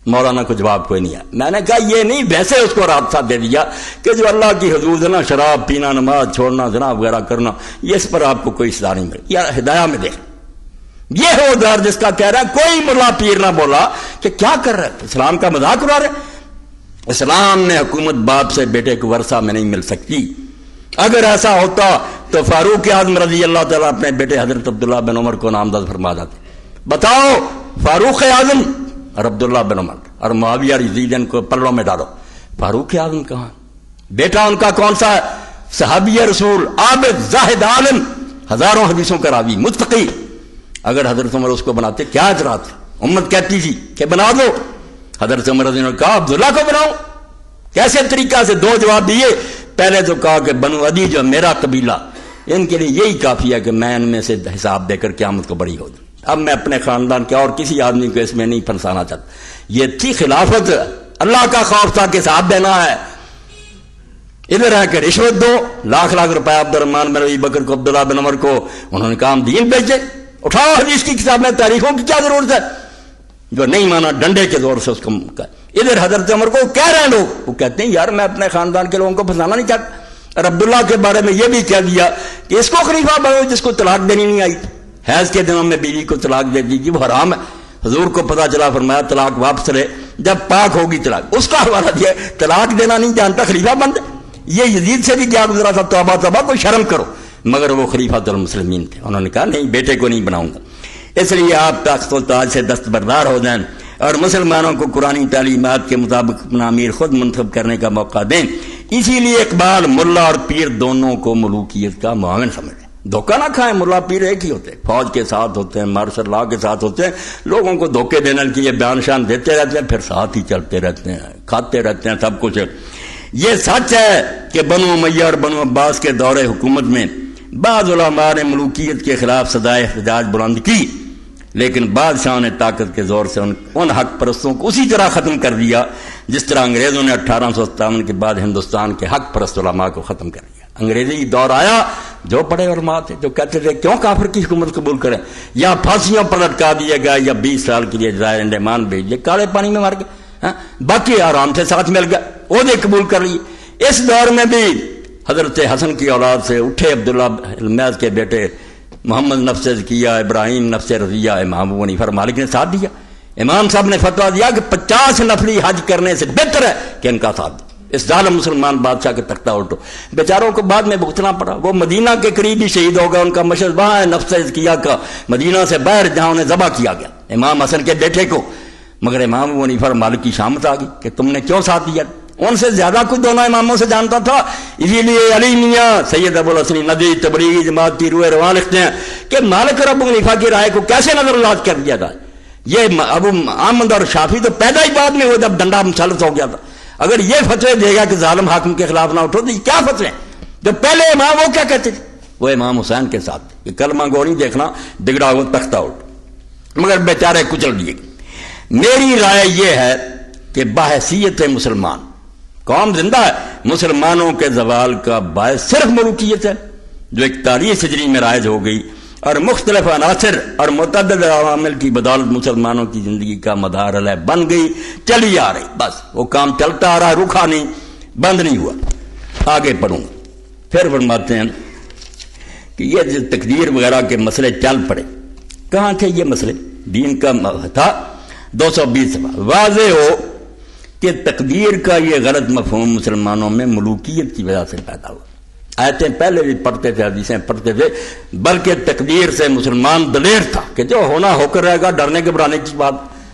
مولانا کو جواب کوئی نہیں ہے. میں نے کہا یہ نہیں, ویسے اس کو رابطہ دے دیا کہ جو اللہ کی حدود ہے نا, شراب پینا, نماز چھوڑنا, زنا وغیرہ کرنا, یہ اس پر آپ کو کوئی سزا نہیں ملے. یا ہدایہ میں دیکھ, یہ ہو دار جس کا کہہ رہا ہے کوئی ملا پیر نہ بولا کہ کیا کر رہا ہے, اسلام کا مذاق اڑا رہے. اسلام نے حکومت باپ سے بیٹے کو ورثہ میں نہیں مل سکتی. اگر ایسا ہوتا تو فاروق اعظم رضی اللہ تعالیٰ اپنے بیٹے حضرت عبداللہ بن عمر کو نامزد فرما جاتے. بتاؤ فاروق اعظم اور عبداللہ بن عمر اور معاویہ یزید ان کو پلوں میں ڈالو, فاروق اعظم کہاں؟ بیٹا ان کا کون سا ہے؟ صحابی رسول, عابد, زاہد, عالم, ہزاروں حدیثوں کا راوی, متقی. اگر حضرت عمر اس کو بناتے کیا اجرات تھا؟ امت کہتی تھی کہ بنا دو. حضرت عمر رضی اللہ عنہ نے کہا عبداللہ کو بناؤ. کیسے طریقہ سے؟ 2 جواب دیے. پہلے تو کہا کہ بنو عدی جو میرا قبیلہ, ان کے لیے یہی کافی ہے کہ میں ان میں سے حساب دے کر قیامت کو بری ہو جاؤں. اب میں اپنے خاندان کے اور کسی آدمی کو اس میں نہیں پھنسانا چاہتا. یہ تھی خلافت, اللہ کا خوف تھا کہ حساب دینا ہے. ادھر ہے کہ رشوت دو, لاکھ روپے عبد الرحمان بن ابی بکر کو, عبداللہ بن عمر کو. انہوں نے کہا ہم دین بیچے, اٹھاؤ حدیث کی کتاب میں, تاریخوں کی کیا ضرورت ہے؟ جو نہیں مانا ڈنڈے کے زور سے اس کو. ادھر حضرت عمر کو کہہ رہے ہیں لوگ, وہ کہتے ہیں یار میں اپنے خاندان کے لوگوں کو پھنسانا نہیں چاہتا. اور عبداللہ کے بارے میں یہ بھی کہہ دیا کہ اس کو خلیفہ بناؤ جس کو طلاق دینی نہیں آئی. حیض کے دنوں میں بیوی کو طلاق دے دیجیے, وہ حرام ہے. حضور کو پتا چلا, فرمایا طلاق واپس لے جب پاک ہوگی طلاق. اس کا حوالہ دیا طلاق دینا نہیں جانتا, خلیفہ بن جائے. یہ یزید سے بھی کیا گزرا تھا, توبہ کوئی شرم کرو. مگر وہ خلیفۃ المسلمین تھے, انہوں نے کہا نہیں بیٹے کو نہیں بناؤں گا. اس لیے آپ تخت و تاج سے دستبردار ہو جائیں اور مسلمانوں کو قرآنی تعلیمات کے مطابق اپنا امیر خود منتخب کرنے کا موقع دیں. اسی لیے اقبال ملا اور پیر دونوں کو ملوکیت کا معاون سمجھیں. دھوکہ نہ کھائیں, ملا پیر ایک ہی ہوتے ہیں, فوج کے ساتھ ہوتے ہیں, مارشل لا کے ساتھ ہوتے ہیں, لوگوں کو دھوکے دینے کے لیے بیان شان دیتے رہتے ہیں, پھر ساتھ ہی چلتے رہتے ہیں, کھاتے رہتے ہیں سب کچھ. یہ سچ ہے کہ بنو امیہ اور بنو عباس کے دور حکومت میں بعض علماء نے ملوکیت کے خلاف صدائے احتجاج بلند کی, لیکن بادشاہوں نے طاقت کے زور سے ان حق پرستوں کو اسی طرح ختم کر دیا جس طرح انگریزوں نے 1857 کے بعد ہندوستان کے حق پرست علماء کو ختم کر دیا. انگریزی دور آیا, جو بڑے علماء تھے جو کہتے تھے کیوں کافر کی حکومت قبول کریں, یا پھانسیوں پر لٹکا دیا گیا یا 20 سال کے لیے جزائر انڈمان بھیج دیے, کالے پانی میں مر گئے, باقی آرام سے ساتھ مل گئے, عہدے قبول کر لیے. اس دور میں بھی حضرت حسن کی اولاد سے اٹھے عبداللہ المیز کے بیٹے محمد نفس کیا، ابراہیم نفس رضیہ، امام ابو حنیفہ مالک نے ساتھ دیا. امام صاحب نے فتویٰ دیا کہ 50 نفلی حج کرنے سے بہتر ہے کہ ان کا ساتھ دو. اس ظالم مسلمان بادشاہ کے تختہ الٹو. بیچاروں کو بعد میں بھگتنا پڑا. وہ مدینہ کے قریب ہی شہید ہو گیا. ان کا مشہد وہاں ہے نفس ازکیہ کا، مدینہ سے باہر جہاں انہیں ذبح کیا گیا امام حسن کے بیٹے کو. مگر امام ابو حنیفہ مالک کی شامت آ گئی کہ تم نے کیوں ساتھ دیا. ان سے زیادہ کچھ دونوں اماموں سے جانتا تھا. اسی لیے علی میاں سید ابو الحسن ندوی تبریزی جماعت کی روح رواں لکھتے ہیں کہ مالک اور ابو حنیفہ کی رائے کو کیسے نظر انداز کر دیا جائے. یہ ابو احمد اور شافعی تو پیدا ہی بعد میں وہ جب ڈنڈا مسلط ہو گیا تھا. اگر یہ فتوے دے گا کہ ظالم حاکم کے خلاف نہ اٹھو تو یہ کیا فتوے ہیں؟ جو پہلے امام وہ کیا کہتے تھے؟ وہ امام حسین کے ساتھ تھے کہ کلمہ گو نہیں دیکھنا، بگڑا ہوا تختہ الٹ. مگر بیچارے کچل دیے. میری رائے یہ ہے کہ بحیثیت مسلمان قوم زندہ ہے. مسلمانوں کے زوال کا باعث صرف ملوکیت ہے جو 41 ہجری میں رائج ہو گئی اور مختلف عناصر اور متعدد عوامل کی بدولت مسلمانوں کی زندگی کا مدار علیہ بن گئی، چلی آ رہی. بس وہ کام چلتا آ رہا ہے، رکا نہیں، بند نہیں ہوا. آگے پڑھوں گا. پھر فرماتے ہیں کہ یہ جو تقدیر وغیرہ کے مسئلے چل پڑے، کہاں تھے یہ مسئلے؟ دین کا تھا 220 صفحہ. واضح ہو کہ تقدیر کا یہ غلط مفہوم مسلمانوں میں ملوکیت کی وجہ سے پیدا ہوا. آیتیں پہلے بھی پڑھتے تھے، حدیثیں پڑھتے تھے، بلکہ تقدیر سے مسلمان دلیر تھا کہ جو ہونا ہو کر رہے گا، ڈرنے گھبرانے کی بات.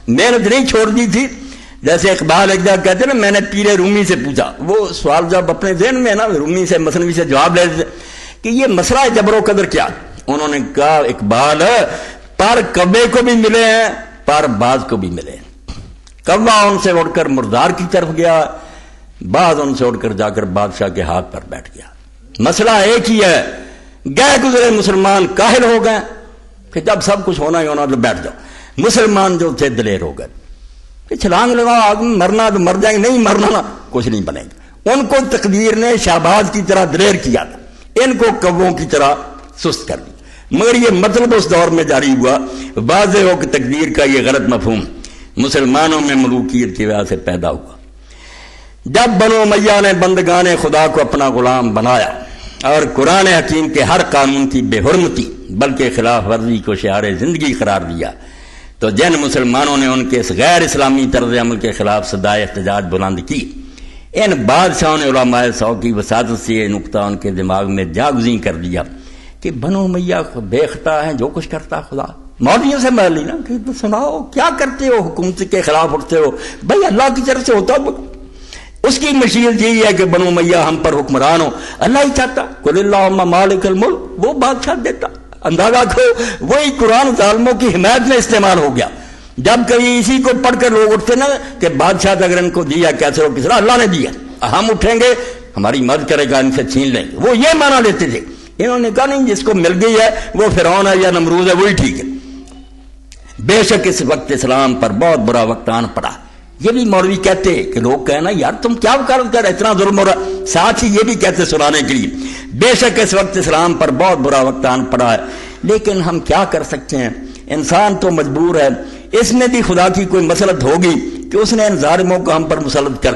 محنت نہیں چھوڑ دی تھی. جیسے اقبال ایک جگہ کہتے ہیں نا، میں نے پیر رومی سے پوچھا. وہ سوال جب اپنے ذہن میں ہے نا، رومی سے مثنوی سے جواب لے دیتے کہ یہ مسئلہ جبر و قدر کیا. انہوں نے کہا اقبال پر کبے کو بھی ملے ہیں، پر باز کو بھی ملے ہیں. کوا ان سے اڑ کر مردار کی طرف گیا، باز ان سے اڑ کر جا کر بادشاہ کے ہاتھ پر بیٹھ گیا. مسئلہ ایک ہی ہے. گئے گزرے مسلمان کاہل ہو گئے کہ جب سب کچھ ہونا ہی ہونا تو بیٹھ جاؤ. مسلمان جو تھے دلیر ہو گئے کہ چھلانگ لگاؤ، آگ میں مرنا تو مر جائیں گے، نہیں مرنا نا کچھ نہیں بنے گا. ان کو تقدیر نے شہباز کی طرح دلیر کیا تھا، ان کو کووں کی طرح سست کر دی. مگر یہ مطلب اس دور میں جاری ہوا. واضح ہو کہ تقدیر کا یہ غلط مفہوم مسلمانوں میں ملوکیت کی وجہ سے پیدا ہوا. جب بنو امیہ نے بندگان خدا کو اپنا غلام بنایا اور قرآن حکیم کے ہر قانون کی بے حرمتی بلکہ خلاف ورزی کو شعار زندگی قرار دیا، تو جن مسلمانوں نے ان کے اس غیر اسلامی طرز عمل کے خلاف صدائے احتجاج بلند کی، ان بادشاہوں نے علماء سو کی وساطت سے یہ نقطہ ان کے دماغ میں جاگزیں کر دیا کہ بنو امیہ بے خطا ہیں، جو کچھ کرتا خدا. مولویوں سے مال لی نا کہ سناؤ کیا کرتے ہو، حکومت کے خلاف اٹھتے ہو. بھائی اللہ کی طرف سے ہوتا اس کی مشیت یہی ہے کہ بنو امیہ ہم پر حکمران ہو. اللہ ہی چاہتا قل اللہم مالک الملک، وہ بادشاہ دیتا. اندازہ کرو وہی قرآن ظالموں کی حمایت میں استعمال ہو گیا. جب کبھی اسی کو پڑھ کر لوگ اٹھتے نا کہ بادشاہ اگر ان کو دیا کیسے ہو، کس طرح اللہ نے دیا، ہم اٹھیں گے ہماری مدد کرے گا، ان سے چھین لیں گے. وہ یہ مانا لیتے تھے. انہوں نے کہا نہیں، جس کو مل گئی ہے وہ فرعون ہے یا نمرود ہے وہی ٹھیک ہے. بے شک اس وقت اسلام پر بہت برا وقت آن پڑا. یہ بھی مولوی کہتے کہ لوگ کہنا یار تم کیا وکالت کر رہے، اتنا ظلم ہو رہا. ساتھ ہی یہ بھی کہتے سنانے کے لیے بے شک اس وقت اسلام پر بہت برا وقت آن پڑا ہے، لیکن ہم کیا کر سکتے ہیں، انسان تو مجبور ہے. اس میں بھی خدا کی کوئی مسلط ہوگی کہ اس نے ان ظالموں کو ہم پر مسلط کر.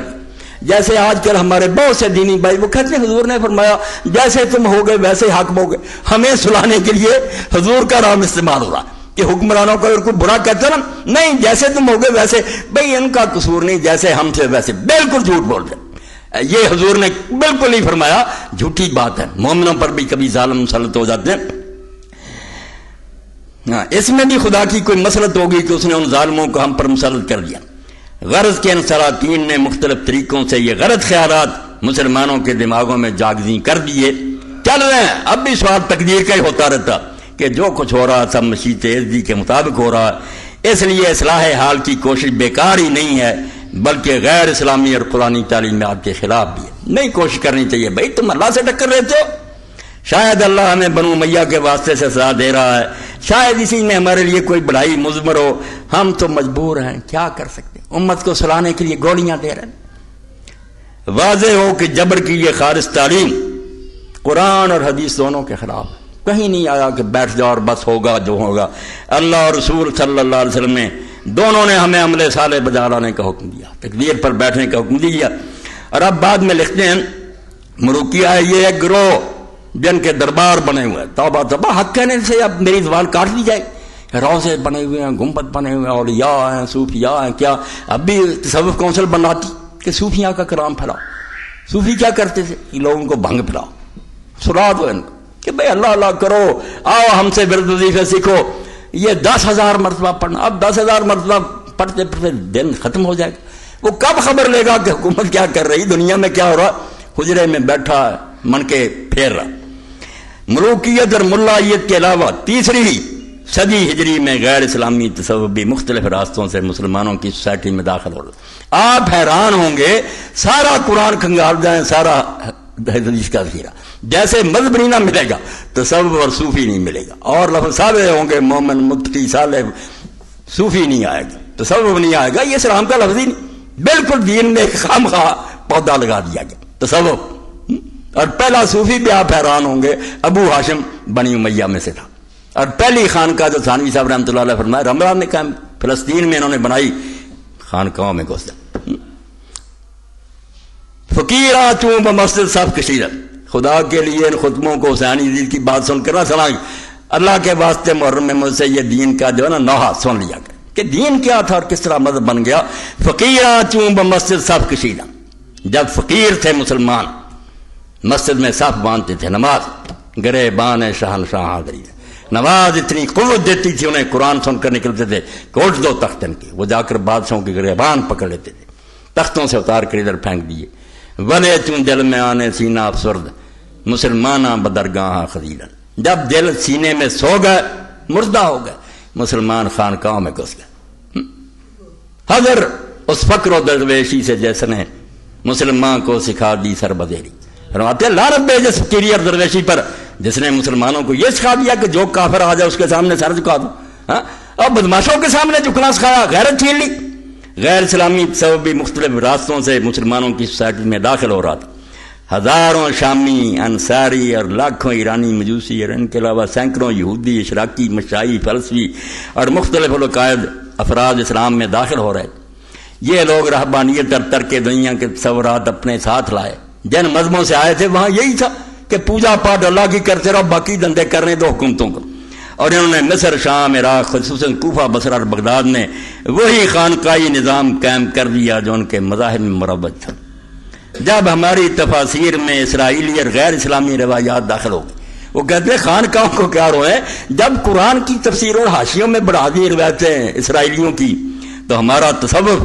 جیسے آج کل ہمارے بہت سے دینی بھائی وہ کہتے ہیں حضور نے فرمایا جیسے تم ہو گئے ویسے حاکم ہو گئے. ہمیں سلانے کے لیے حضور کا نام استعمال ہو رہا کہ حکمرانوں کو کوئی برا کہتے نا، نہیں جیسے تم ہو گئے ویسے. بھئی ان کا قصور نہیں، جیسے ہم سے ویسے. بالکل جھوٹ بول رہے. یہ حضور نے بالکل نہیں فرمایا، جھوٹی بات ہے. مومنوں پر بھی کبھی ظالم مسلط ہو جاتے ہیں. اس میں بھی خدا کی کوئی مسلط ہوگی کہ اس نے ان ظالموں کو ہم پر مسلط کر دیا. غرض کے ان سلاطین نے مختلف طریقوں سے یہ غلط خیالات مسلمانوں کے دماغوں میں جاگزیں کر دیے. چل رہے ہیں. اب بھی سوال تقدیر کا ہی ہوتا رہتا کہ جو کچھ ہو رہا سب مشیت عزی کے مطابق ہو رہا. اس لیے اصلاح حال کی کوشش بیکار ہی نہیں ہے، بلکہ غیر اسلامی اور قرآنی تعلیمات کے خلاف بھی ہے. نہیں کوشش کرنی چاہیے. بھائی تم اللہ سے ٹکر رہتے ہو. شاید اللہ ہمیں بنو امیہ کے واسطے سے سزا دے رہا ہے، شاید اسی میں ہمارے لیے کوئی بڑائی مضمر ہو. ہم تو مجبور ہیں، کیا کر سکتے ہیں. امت کو سلانے کے لیے گولیاں دے رہے ہیں. واضح ہو کہ جبر کی یہ خالص تعلیم قرآن اور حدیث دونوں کے خلاف ہے. کہیں نہیں آیا کہ بیٹھ جاؤ اور بس ہوگا جو ہوگا. اللہ اور رسول صلی اللہ علیہ وسلم نے دونوں نے ہمیں عمل صالح بجا لانے کا حکم دیا، تقدیر پر بیٹھنے کا حکم دیا. اور اب بعد میں لکھتے ہیں مروکیہ ہے یہ ایک گروہ جن کے دربار بنے ہوئے ہیں، توبہ توبہ، حق کہنے سے اب میری زبان کاٹ دی جائے، روضے بنے ہوئے ہیں، گنبد بنے ہوئے ہیں، اولیاء ہیں، صوفیاء ہیں، کیا اب بھی تصوف کونسل بناتی کہ صوفیاء کا کلام پھیلاؤ؟ صوفی کیا کرتے تھے کہ لوگوں کو بھنگ پھیلاؤ، سلا دو ان کو کہ بھائی اللہ اللہ کرو، آؤ ہم سے ورد وظیفے سیکھو، یہ 10,000 مرتبہ پڑھنا، اب 10,000 مرتبہ پڑھتے پڑھتے دن ختم ہو جائے گا، وہ کب خبر لے گا کہ حکومت کیا کر رہی، دنیا میں کیا ہو رہا، حجرے میں بیٹھا من کے پھیر رہا۔ ملوکیت اور ملائیت کے علاوہ تیسری صدی ہجری میں غیر اسلامی تصوف بھی مختلف راستوں سے مسلمانوں کی سوسائٹی میں داخل ہو رہا۔ آپ حیران ہوں گے، سارا قرآن کھنگال جائیں، سارا حدیث کا ذخیرہ، جیسے مذہب نہیں نہ ملے گا تصوف اور صوفی نہیں ملے گا، اور لفظ صالح ہوں گے، مومن متقی صالح، صوفی نہیں آئے گا، تصوف نہیں آئے گا، یہ اسلام کا لفظ ہی نہیں، بالکل دین میں خام خواہ پودا لگا دیا گیا تصوف۔ اور پہلا صوفی بھی آپ حیران ہوں گے ابو ہاشم بنی امیہ میں سے تھا، اور پہلی خانقاہ جو تھانوی صاحب رحمۃ اللہ علیہ فرمایا رمضان نے کہا فلسطین میں انہوں نے بنائی، خانقاہوں میں گھس گئے۔ فقیرہ چوں بمسجد سب کشیرت، خدا کے لیے ان خطبوں کو حسینی دین کی بات سن کر نہ سنائیں، اللہ کے واسطے محرم میں مجھ سے یہ دین کا جو ہے نا نوحہ سن لیا گیا کہ دین کیا تھا اور کس طرح مذہب بن گیا۔ فقیرہ چوں بمسجد سب کشیرہ، جب فقیر تھے مسلمان مسجد میں صف باندھتے تھے، نماز گرے بان شہنشاہ حاضری، نماز اتنی قوت دیتی تھی انہیں، قرآن سن کر نکلتے تھے کہ اٹھ دو تخت ان کے، وہ جا کر بادشاہوں کے گریبان پکڑ لیتے تھے، تختوں سے اتار کر ادھر پھینک دیے۔ ولے چوں دل میں آنے سینہ افسرد، مسلمانہ بدرگاہ خزیلن، جب دل سینے میں سو گئے مردہ ہو گئے، مسلمان خانقاہوں میں گھس گئے۔ حضر اس فقر و درویشی سے جس نے مسلمان کو سکھا دی سر بدیری، فرماتے ہیں لعنت بھیجے فقیری اور درویشی پر جس نے مسلمانوں کو یہ سکھا دیا کہ جو کافر آ جائے اس کے سامنے سر جھکا دو، اور بدماشوں کے سامنے جھکنا سکھایا، غیرت چھین لی۔ غیر اسلامی تصوف بھی مختلف راستوں سے مسلمانوں کی سوسائٹی میں داخل ہو رہا تھا۔ ہزاروں شامی، انصاری اور لاکھوں ایرانی مجوسی اور ان کے علاوہ سینکڑوں یہودی، اشراقی، مشائی، فلسفی اور مختلف العقائد افراد اسلام میں داخل ہو رہے۔ یہ لوگ رہبانیت اور ترک دنیا کے تصورات اپنے ساتھ لائے، جن مذہبوں سے آئے تھے وہاں یہی تھا کہ پوجا پاٹ اللہ کی کرتے رہو، باقی دندے کرنے دو حکومتوں کو، اور انہوں نے مصر، شام، عراق، خصوصاً کوفہ، بصرہ اور بغداد میں وہی خانقاہی نظام قائم کر دیا جو ان کے مذاہب میں مروج تھا۔ جب ہماری تفاسیر میں اسرائیلی اور غیر اسلامی روایات داخل ہو گئی، وہ کہتے ہیں خانقاہوں کو کیا روئے، جب قرآن کی تفسیر اور حاشیوں میں بڑھا دی روایتیں اسرائیلیوں کی، تو ہمارا تصوف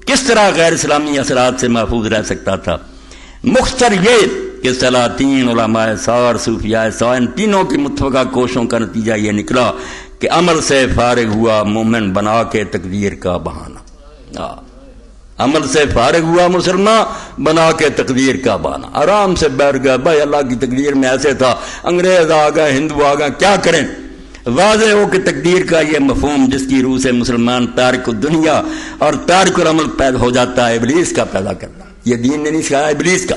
کس طرح غیر اسلامی اثرات سے محفوظ رہ سکتا تھا؟ مختصر یہ کہ سلاطین، علماء سار، صوفیاء سار، ان تینوں کی متفقہ کوششوں کا نتیجہ یہ نکلا کہ عمل سے فارغ ہوا مومن بنا کے تقدیر کا بہانہ، عمل سے فارغ ہوا مسلمان بنا کے تقدیر کا بہانہ، آرام سے بیٹھ گیا، بھائی اللہ کی تقدیر میں ایسے تھا، انگریز آ گئے، ہندو آ گئے، کیا کریں؟ واضح ہو کہ تقدیر کا یہ مفہوم جس کی روح سے مسلمان تارک الدنیا اور تارک العمل پیدا ہو جاتا ہے، ابلیس کا پیدا کرنا، یہ دین نے نہیں سکھایا، ابلیس کا۔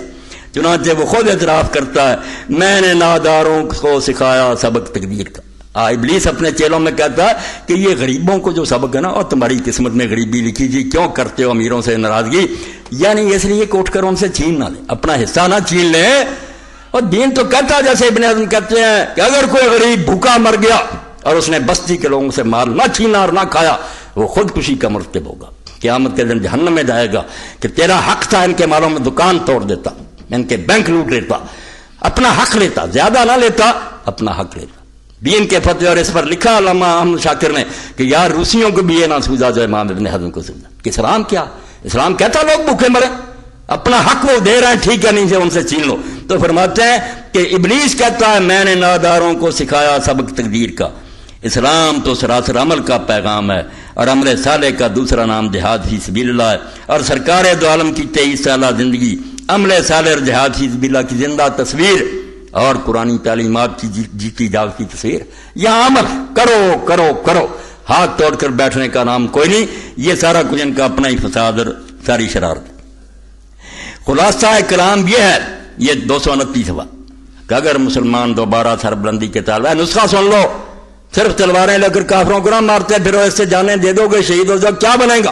چنانچہ وہ خود اعتراف کرتا ہے میں نے ناداروں کو سکھایا سبق تقدیر کا۔ ابلیس اپنے چیلوں میں کہتا ہے کہ یہ غریبوں کو جو سبق ہے نا، اور تمہاری قسمت میں غریبی لکھی جی، کیوں کرتے ہو امیروں سے ناراضگی، یعنی اس لیے کہ اٹھ کر ان سے چھین نہ لیں، اپنا حصہ نہ چھین لیں۔ اور دین تو کہتا ہے، جیسے ابن حزم کہتے ہیں کہ اگر کوئی غریب بھوکا مر گیا اور اس نے بستی کے لوگوں سے مال نہ چھینا اور نہ کھایا، وہ خودکشی کا مرتکب ہوگا، قیامت کے دن جہنم میں جائے گا کہ تیرا حق تھا، ان کے مالوں میں دکان توڑ دیتا، ان کے بینک لوٹ لیتا، اپنا حق لیتا، زیادہ نہ لیتا، اپنا حق لیتا۔ دین کے فتوے اور اس پر لکھا علامہ احمد شاکر نے کہ یار روسیوں کو بھی یہ نہ سوجا جو امام ابن حزم کو سوجا، کہ اسلام کیا، اسلام کہتا لوگ بھوکے مرے، اپنا حق وہ دے رہے ہیں، ٹھیک ہے، نہیں سے ان سے چھین لو۔ تو فرماتے ہیں کہ ابلیس کہتا ہے میں نے ناداروں کو سکھایا سبق تقدیر کا۔ اسلام تو سراسر عمل کا پیغام ہے، اور عمل صالح کا دوسرا نام جہاد فی سبیل اللہ ہے، اور سرکار دو عالم کی 23 سالہ زندگی عمل صالح اور جہاد فی سبیل اللہ کی زندہ تصویر اور قرآنی تعلیمات کی جیتی جاگتی تصویر۔ یہاں عمل کرو کرو کرو، ہاتھ توڑ کر بیٹھنے کا نام کوئی نہیں، یہ سارا کچھ ان کا اپنا ہی فساد اور ساری شرارت۔ خلاصہ کلام یہ ہے، یہ 229 ہوا کہ اگر مسلمان دوبارہ سربلندی کے طالب ہے، نسخہ سن لو، صرف تلواریں لے کر کافروں کو نہ مارتے پھرو، اس سے جانیں دے دو گے، شہید ہو جاؤ، کیا بنے گا؟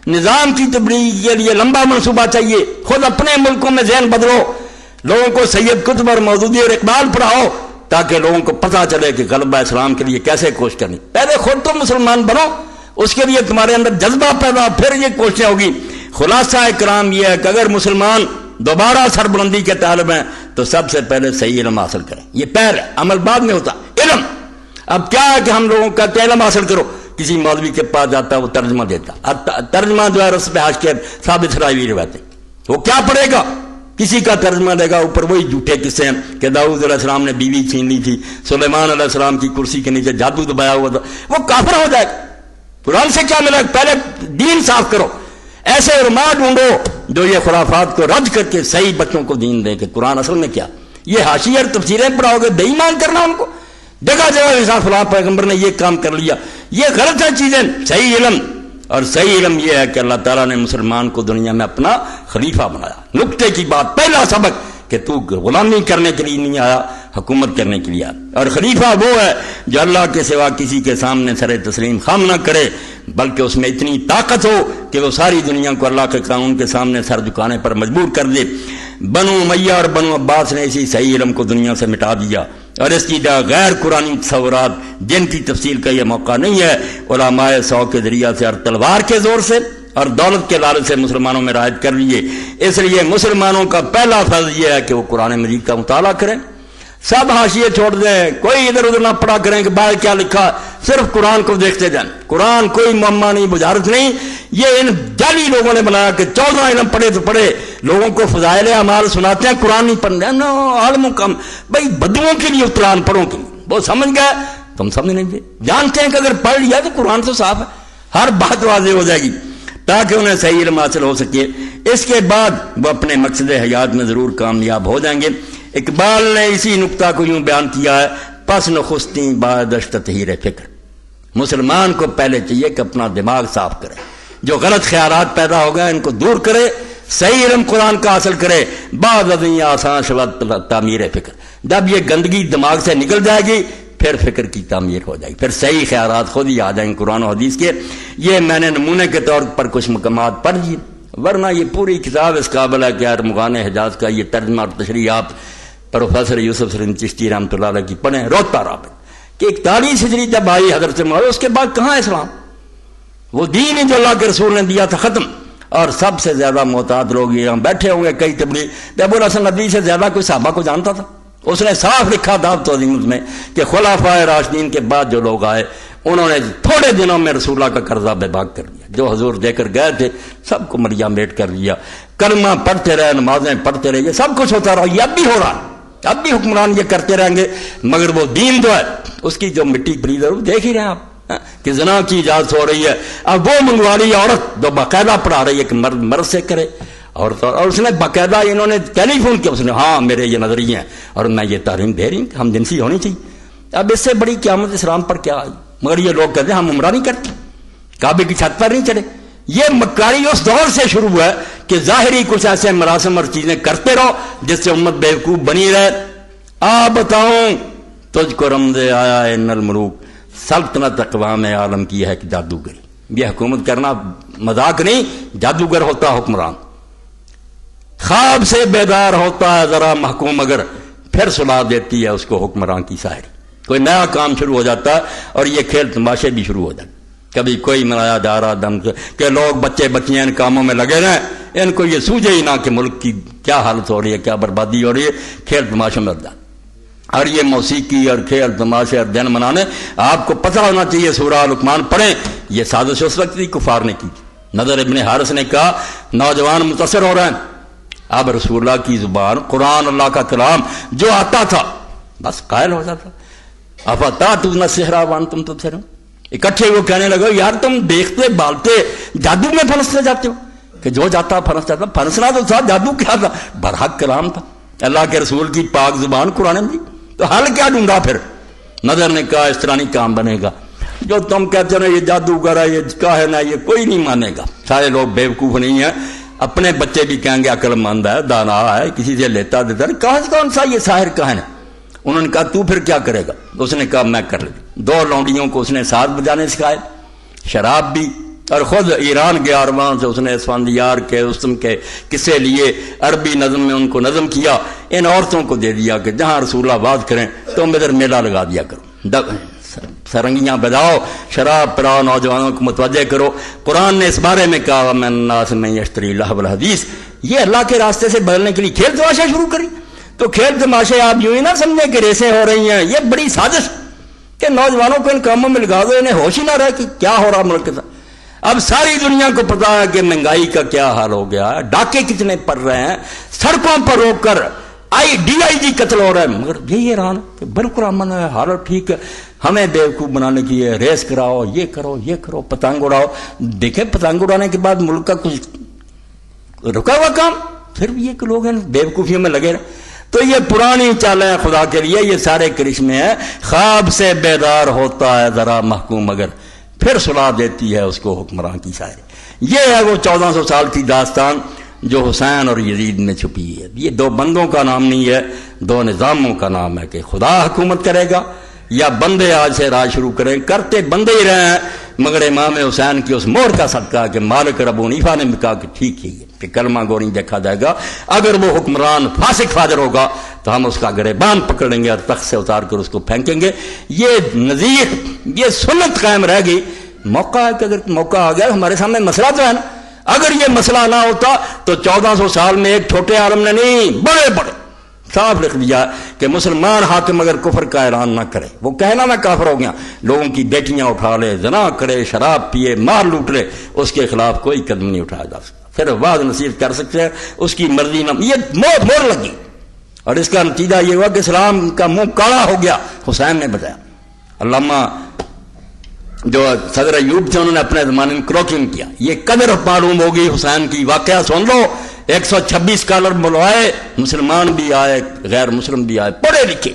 نظام کی تبلیغ کے لیے لمبا منصوبہ چاہیے، خود اپنے ملکوں میں ذہن بدلو، لوگوں کو سید قطب اور مودودی اور اقبال پڑھاؤ تاکہ لوگوں کو پتہ چلے کہ غلبہ اسلام کے لیے کیسے کوشش کرنی. پہلے خود تو مسلمان بنو, اس کے لیے تمہارے اندر جذبہ پیدا, پھر یہ کوششیں ہوگی. خلاصہ کرام یہ ہے کہ اگر مسلمان دوبارہ سربلندی کے طالب ہیں تو سب سے پہلے صحیح علم حاصل کریں. یہ پہل ہے, عمل بعد میں ہوتا. علم اب کیا ہے کہ ہم لوگوں کا علم حاصل کرو, کسی مولوی کے پاس جاتا وہ ترجمہ دیتا, ترجمہ جو ہے رسم حاج کے ثابت راوی روایتیں, وہ کیا پڑھے گا, کسی کا ترجمہ دے گا, اوپر وہی جھوٹے قصے ہیں کہ داؤد علیہ السلام نے بیوی چھین لی تھی, سلیمان علیہ السلام کی کرسی کے نیچے جادو دبایا ہوا تھا, وہ کافر ہو جائے گا. قرآن سے کیا ملے گا؟ پہلے دین صاف کرو. ایسے علماء ڈھونڈو جو یہ خرافات کو رد کر کے صحیح بچوں کو دین دیں کہ قرآن اصل میں کیا. یہ حاشیہ اور تفسیریں پڑھاؤ گے, بے ایمان کرنا ان کو. جگہ جگہ ایسا فلاں پیغمبر نے یہ کام کر لیا, یہ غلط ہے چیزیں. صحیح علم, اور صحیح علم یہ ہے کہ اللہ تعالیٰ نے مسلمان کو دنیا میں اپنا خلیفہ بنایا. نقطے کی بات, پہلا سبق کہ تو غلامی کرنے کے لیے نہیں آیا, حکومت کرنے کے لیے آیا. اور خلیفہ وہ ہے جو اللہ کے سوا کسی کے سامنے سر تسلیم خم نہ کرے, بلکہ اس میں اتنی طاقت ہو کہ وہ ساری دنیا کو اللہ کے قانون کے سامنے سر جھکانے پر مجبور کر دے. بنو امیہ اور بنو عباس نے اسی صحیح علم کو دنیا سے مٹا دیا, اور اس کی غیر قرآنی تصورات جن کی تفصیل کا یہ موقع نہیں ہے, علماء سو کے ذریعہ سے اور تلوار کے زور سے اور دولت کے لالچ سے مسلمانوں میں رائج کر لیے. اس لیے مسلمانوں کا پہلا فرض یہ ہے کہ وہ قرآن مجید کا مطالعہ کریں, سب حاشیے چھوڑ دیں, کوئی ادھر ادھر نہ پڑھا کریں کہ باہر کیا لکھا, صرف قرآن کو دیکھتے جائیں. قرآن کوئی معمہ نہیں, بجارت نہیں, یہ ان جعلی لوگوں نے بنایا کہ 14 علم پڑھے تو پڑھے, لوگوں کو فضائل اعمال سناتے ہیں, قرآن نہیں پڑھتے. نو عالموں کا بھائی بدوؤں کے لیے اترا, ان پڑھوں کے لیے. وہ سمجھ گئے, تم سمجھ نہیں گے, جانتے ہیں کہ اگر پڑھ لیا تو قرآن تو صاف ہے, ہر بات واضح ہو جائے گی تاکہ انہیں صحیح علم حاصل ہو سکے. اس کے بعد وہ اپنے مقصد حیات میں ضرور کامیاب ہو جائیں گے. اقبال نے اسی نقطہ کو یوں بیان کیا ہے, پس نخستیں بادشت تطہیر فکر. مسلمان کو پہلے چاہیے کہ اپنا دماغ صاف کرے, جو غلط خیالات پیدا ہو گئے ان کو دور کرے, صحیح علم قرآن کا حاصل کرے. بعد ازیں آسان شود تعمیر فکر, جب یہ گندگی دماغ سے نکل جائے گی پھر فکر کی تعمیر ہو جائے گی, پھر صحیح خیالات خود ہی آ جائیں گے قرآن و حدیث کے. یہ میں نے نمونے کے طور پر کچھ مقامات پڑھ دیے, ورنہ یہ پوری کتاب اس قابل ہے کہ ارمغان حجاز کا یہ ترجمہ اور تشریح آپ پروفیسر یوسف سلیم چشتی رحمۃ اللہ علیہ کی پڑھیں, روتا رابط کہ 41 ہجری جب آئی حضرت محمد, اس کے بعد کہاں اسلام, وہ دین ہی جو اللہ کے رسول نے دیا تھا ختم. اور سب سے زیادہ محتاط لوگ یہاں بیٹھے ہوں گے کئی تبلیغ, ابو الحسن ندوی سے زیادہ کوئی صحابہ کو جانتا تھا. اس نے صاف لکھا دعوت عظیمت میں کہ خلفائے راشدین کے بعد جو لوگ آئے انہوں نے تھوڑے دنوں میں رسول اللہ کا قرضہ بے باک کر دیا. جو حضور دے کر گئے تھے سب کو مریا میٹ کر دیا, کلمہ پڑھتے رہے, نمازیں پڑھتے رہے, یہ سب کچھ ہوتا رہا. یہ اب بھی ہو رہا, اب بھی حکمران یہ کرتے رہیں گے, مگر وہ دین جو ہے اس کی جو مٹی پلیز ہے وہ دیکھ ہی رہے ہیں آپ کہ زنا کی اجازت ہو رہی ہے. اب وہ منگوا رہی ہے عورت جو باقاعدہ پڑھا رہی ہے کہ مرد سے کرے, اور اس نے باقاعدہ انہوں نے ٹیلی فون کیا, اس نے ہاں میرے یہ نظریے ہیں اور میں یہ تعلیم دے رہی ہوں کہ ہم جنسی ہونی چاہیے. اب اس سے بڑی قیامت اسلام پر کیا آئی, مگر یہ لوگ کہتے ہیں ہم عمرہ نہیں کرتے, کعبے کی چھت پر نہیں چڑھے. یہ مکاری اس دور سے شروع ہوا ہے کہ ظاہری کچھ ایسے مراسم اور چیزیں کرتے رہو جس سے امت بیوقوف بنی رہے. آ بتاؤں تجھ کو رمز آیا ان الملوک, سلطنت اقوام عالم کی ہے کہ جادوگری. یہ حکومت کرنا مذاق نہیں, جادوگر ہوتا حکمران, خواب سے بیدار ہوتا ہے ذرا محکوم, اگر پھر سلا دیتی ہے اس کو حکمران کی شاعری. کوئی نیا کام شروع ہو جاتا ہے اور یہ کھیل تماشے بھی شروع ہو جاتے. کبھی کوئی منایا جا رہا دم سے کہ لوگ بچے بچیاں ان کاموں میں لگے رہے, ان کو یہ سوجے ہی نہ کہ ملک کی کیا حالت ہو رہی ہے, کیا بربادی ہو رہی ہے, کھیل تماشے میں لگ. اور یہ موسیقی اور کھیل تماشے اور دن منانے, آپ کو پتہ ہونا چاہیے سورہ لقمان پڑھیں, یہ سازش اس وقت بھی کفار نے کی. نضر ابن حارث نے کہا نوجوان متاثر ہو رہے ہیں, اب رسول اللہ کی زبان قرآن اللہ کا کلام جو آتا تھا بس قائل ہو جاتا. افتاتون السحر وانتم تبصرون, اکٹھے وہ کہنے لگے یار تم دیکھتے بالتے جادو میں پھنستے جاتے ہو, کہ جو جاتا پھنس جاتا. پھنسنا تو تھا, جادو کیا تھا, برحق کلام تھا اللہ کے رسول کی پاک زبان قرآن دی, تو حل کیا ڈھونڈا پھر. نظر نے کہا اس طرح نہیں کام بنے گا, جو تم کہتے ہو یہ جادوگر ہے, یہ کاہن ہے, یہ کوئی نہیں مانے گا. سارے لوگ بیوقوف نہیں ہیں, اپنے بچے بھی کہیں گے عقل مند ہے, دانا ہے, کسی سے لیتا دیتا نہیں. کون سا یہ ساحر کاہن ہے. انہوں نے کہا تو پھر کیا کرے گا. اس نے کہا میں کر لوں. 2 لونڈیوں کو اس نے ساز بجانے سکھائے, شراب بھی, اور خود ایران گیا اور وہاں سے اس نے اسفندیار کے رستم کے قصے لیے, عربی نظم میں ان کو نظم کیا. ان عورتوں کو دے دیا کہ جہاں رسول اللہ بات کریں تم ادھر میلہ لگا دیا کرو، سرنگیاں بجاؤ، شراب پلاؤ، نوجوانوں کو متوجہ کرو۔ قرآن نے اس بارے میں کہا وَمِنَ النَّاسِ مَن يَشْتَرِي اللَّهَوَ وَالْحَدِيثَ، یہ اللہ کے راستے سے بدلنے کے لیے کھیل تماشا شروع کری۔ تو کھیل تماشے آپ یوں ہی نہ سمجھیں کہ ریسیں ہو رہی ہیں، یہ بڑی سازش کہ نوجوانوں کو ان کاموں میں لگا دو، انہیں ہوش ہی نہ رہے کہ کیا ہو رہا ملک کے ساتھ۔ اب ساری دنیا کو پتا ہے کہ مہنگائی کا کیا حال ہو گیا ہے، ڈاکے کتنے پڑ رہے ہیں، سڑکوں پر روک کر DIG قتل ہو رہا ہے، مگر یہی ایران کہ بالکل امن ہے، حالت ٹھیک ہے، ہمیں بیوقوف بنانے کی ہے، ریس کراؤ، یہ کرو یہ کرو، پتنگ اڑاؤ۔ دیکھیں پتنگ اڑانے کے بعد ملک کا کچھ رکا ہوا کام، پھر بھی یہ کہ لوگ ہیں بیوقوفیوں میں لگے رہے۔ تو یہ پرانی چالیں ہیں خدا کے لیے، یہ سارے کرشمے ہیں۔ خواب سے بیدار ہوتا ہے ذرا محکوم مگر پھر صلاح دیتی ہے اس کو حکمران کی سائے۔ یہ ہے وہ 1400 سال کی داستان جو حسین اور یزید میں چھپی ہے۔ یہ دو بندوں کا نام نہیں ہے، دو نظاموں کا نام ہے کہ خدا حکومت کرے گا یا بندے آج سے راج شروع کریں، کرتے بندے ہی رہے ہیں۔ مگر امام حسین کی اس مہر کا صدقہ کہ مالک اور ابو حنیفہ نے بھی کہا کہ ٹھیک ہی ہے کہ کلمہ گو نہیں دیکھا جائے گا، اگر وہ حکمران فاسق فاجر ہوگا تو ہم اس کا گریبان پکڑ لیں گے اور تخت سے اتار کر اس کو پھینکیں گے۔ یہ نظیر، یہ سنت قائم رہ گئی۔ موقع ہے کہ اگر موقع آ گیا ہمارے سامنے مسئلہ تو ہے نا، اگر یہ مسئلہ نہ ہوتا تو 1400 سال میں ایک چھوٹے عالم نے نہیں، بڑے بڑے صاف لکھ دیا کہ مسلمان حاکم اگر کفر کا اعلان نہ کرے، وہ کہنا میں کافر ہو گیا، لوگوں کی بیٹیاں اٹھا لے، زنا کرے، شراب پیے، مار لوٹ لے، اس کے خلاف کوئی قدم نہیں اٹھایا جا سکتا۔ پھر وعد نصیحت کر سکتے ہیں، اس کی مرضی نہ، یہ موت مور لگی اور اس کا نتیجہ یہ ہوا کہ اسلام کا منہ کالا ہو گیا۔ حسین نے بتایا، علامہ جو صدر ایوب تھے انہوں نے اپنے زمانے میں کروکنگ کیا، یہ قدر معلوم ہوگی حسین کی۔ واقعہ سن لو، 126 اسکالر بلوائے، مسلمان بھی آئے، غیر مسلم بھی آئے، پڑھے لکھے،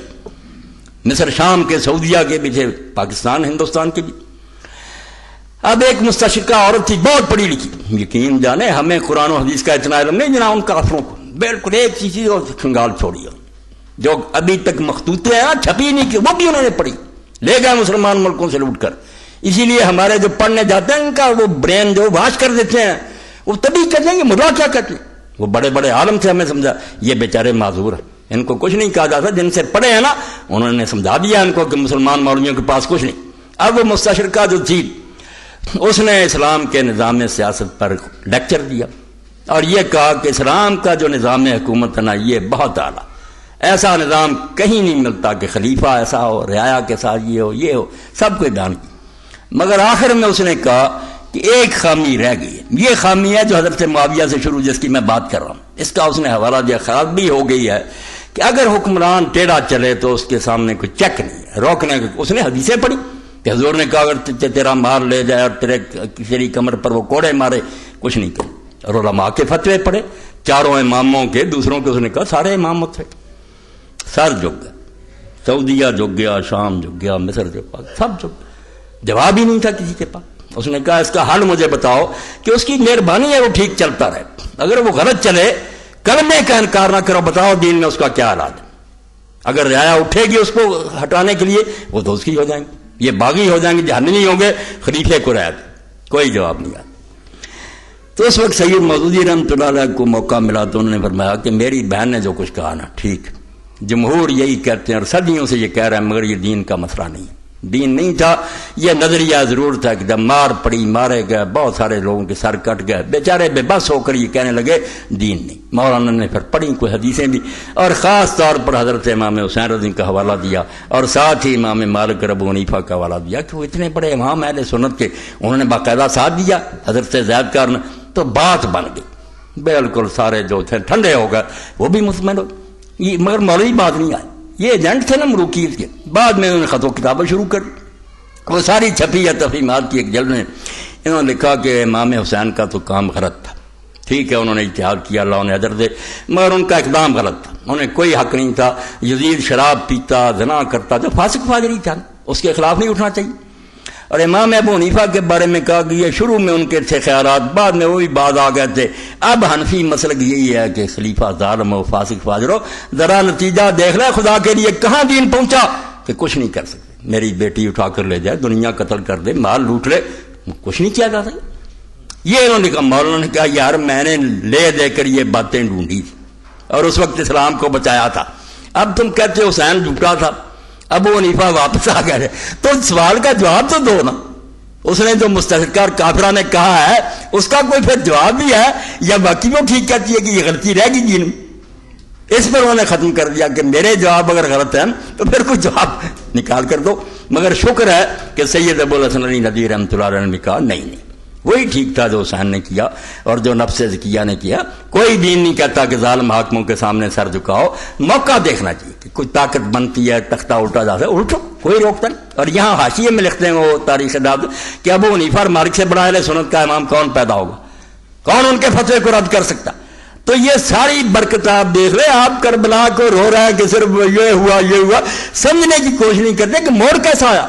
مصر شام کے، سعودیہ کے بھی تھے، پاکستان ہندوستان کے بھی۔ اب ایک مستشرقہ عورت تھی بہت پڑھی لکھی، یقین جانے ہمیں قرآن و حدیث کا اتنا علم نہیں جنا ان کافروں کو، بالکل ایک چیز اور کھنگال چھوڑی، جو ابھی تک مخطوطے ہیں چھپی نہیں کی، وہ بھی انہوں نے پڑھی، لے گئے مسلمان ملکوں سے لوٹ کر۔ اسی لیے ہمارے جو پڑھنے جاتے ہیں ان کا وہ برین جو واش کر دیتے ہیں، وہ تبھی کہتے ہیں کہ ملا کیا کہتے ہیں۔ وہ بڑے بڑے عالم سے ہمیں سمجھا یہ بیچارے معذور ہیں، ان کو کچھ نہیں کہا جاتا، جن سے پڑھے ہیں نا انہوں نے سمجھا دیا ان کو کہ مسلمان مولویوں کے پاس کچھ نہیں۔ اب وہ مستشرقہ جو تھی اس نے اسلام کے نظام سیاست پر لیکچر دیا اور یہ کہا کہ اسلام کا جو نظام حکومت ہے نا یہ بہت اعلیٰ، ایسا نظام کہیں نہیں ملتا کہ خلیفہ ایسا ہو، رعایا کے ساتھ یہ ہو یہ ہو، سب کو بیان کی۔ مگر آخر میں اس نے کہا کہ ایک خامی رہ گئی ہے، یہ خامی ہے جو حضرت معاویہ سے شروع جس کی میں بات کر رہا ہوں، اس کا اس نے حوالہ دیا، خراب بھی ہو گئی ہے کہ اگر حکمران ٹیڑھا چلے تو اس کے سامنے کوئی چیک نہیں ہے روکنے کا۔ اس نے حدیثیں پڑھی کہ حضور نے کہا اگر تیرا مار لے جائے اور تیری کمر پر وہ کوڑے مارے کچھ نہیں کرے، اور علماء کے فتوے پڑھے چاروں اماموں کے، دوسروں کے، اس نے کہا سارے امام تھے، سر جھک گیا، سعودیہ جھک گیا، شام جھک گیا، مصر جھک گیا، سب جھک گیا، جواب ہی نہیں تھا کسی کے پاس۔ اس نے کہا اس کا حل مجھے بتاؤ کہ اس کی مہربانی ہے وہ ٹھیک چلتا رہے، اگر وہ غلط چلے کلمے کا انکار نہ کرو، بتاؤ دین میں اس کا کیا علاج ہے۔ اگر رعایا اٹھے گی اس کو ہٹانے کے لیے وہ دوزخی ہو جائیں گے، یہ باغی ہو جائیں گے، جہنمی ہوں گے، خلیفے کو رعایت کوئی جواب نہیں آتا۔ تو اس وقت سید مودودی رحمۃ اللہ علیہ کو موقع ملا تو انہوں نے فرمایا کہ میری بہن نے جو کچھ کہا نا ٹھیک، جمہور یہی کہتے ہیں اور صدیوں سے یہ کہہ رہے ہیں، مگر یہ دین کا مسئلہ نہیں، دین نہیں تھا، یہ نظریہ ضرور تھا کہ جب مار پڑی، مارے گئے، بہت سارے لوگوں کے سر کٹ گئے، بیچارے بے بس ہو کر یہ کہنے لگے دین نہیں۔ مولانا نے پھر پڑھی کوئی حدیثیں بھی اور خاص طور پر حضرت امام حسین رضی کا حوالہ دیا اور ساتھ ہی امام مالک اور ابو حنیفہ کا حوالہ دیا کہ وہ اتنے بڑے امام اہل سنت کے، انہوں نے باقاعدہ ساتھ دیا حضرت زید کا، تو بات بن گئی، بالکل سارے جو تھے ٹھنڈے ہو گئے، وہ بھی مطمئن ہو، مگر مولوی بات نہیں آئی، یہ ایجنٹ تھے نا مروکیز کے۔ بعد میں انہوں نے خط و کتابیں شروع کر، وہ ساری چھپی ہے تفہیمات کی ایک جلد میں انہوں نے لکھا کہ امام حسین کا تو کام غلط تھا، ٹھیک ہے انہوں نے اجتہاد کیا، اللہ انہیں اجر دے، مگر ان کا اقدام غلط تھا، انہیں کوئی حق نہیں تھا، یزید شراب پیتا، زنا کرتا، جو فاسق فاجر ہی تھا اس کے خلاف نہیں اٹھنا چاہیے۔ اور امام ابو حنیفہ کے بارے میں کہا کہ یہ شروع میں ان کے تھے خیالات، بعد میں وہی بعد آ گئے تھے، اب حنفی مسلک یہی ہے کہ خلیفہ ظالم ہو، فاسق فاجر ہو، ذرا نتیجہ دیکھ لے خدا کے لیے کہاں دین پہنچا کہ کچھ نہیں کر سکتے، میری بیٹی اٹھا کر لے جائے، دنیا قتل کر دے، مال لوٹ لے، کچھ نہیں کیا جا سکتا۔ یہ انہوں نے کہا، مولانا نے کہا یار میں نے لے دے کر یہ باتیں ڈھونڈی تھی، اور اس وقت اسلام کو بچایا تھا. اب تم کہتے ہو حسین جھوٹا تھا, ابو حنیفہ واپس آ گئے, تو سوال کا جواب تو دو نا. اس نے جو مستحکار کافرہ نے کہا ہے اس کا کوئی پھر جواب بھی ہے, یا باقی وہ ٹھیک کہتی ہے کہ یہ غلطی رہ گئی دین میں؟ اس پر انہوں نے ختم کر دیا کہ میرے جواب اگر غلط ہیں تو پھر کوئی جواب نکال کر دو. مگر شکر ہے کہ سید ابو الحسن علی ندوی رحمۃ اللہ علیہ نے کہا نہیں وہی ٹھیک تھا جو حسین نے کیا اور جو نفس زکیہ نے کیا. کوئی دین نہیں کہتا کہ ظالم حاکموں کے سامنے سر جھکاؤ, موقع دیکھنا چاہیے کہ کوئی طاقت بنتی ہے, تختہ الٹا جاتا ہے, الٹو, کوئی روکتا نہیں. اور یہاں حاشیے میں لکھتے ہیں وہ تاریخ داد کہ ابو حنیفہ اور مالک سے بڑا اہل سنت کا امام کون پیدا ہوگا, کون ان کے فتوے کو رد کر سکتا. تو یہ ساری برکت آپ دیکھ رہے, آپ کربلا کو رو رہے ہیں کہ صرف یہ ہوا, سمجھنے کی کوشش نہیں کرتے کہ موڑ کیسا آیا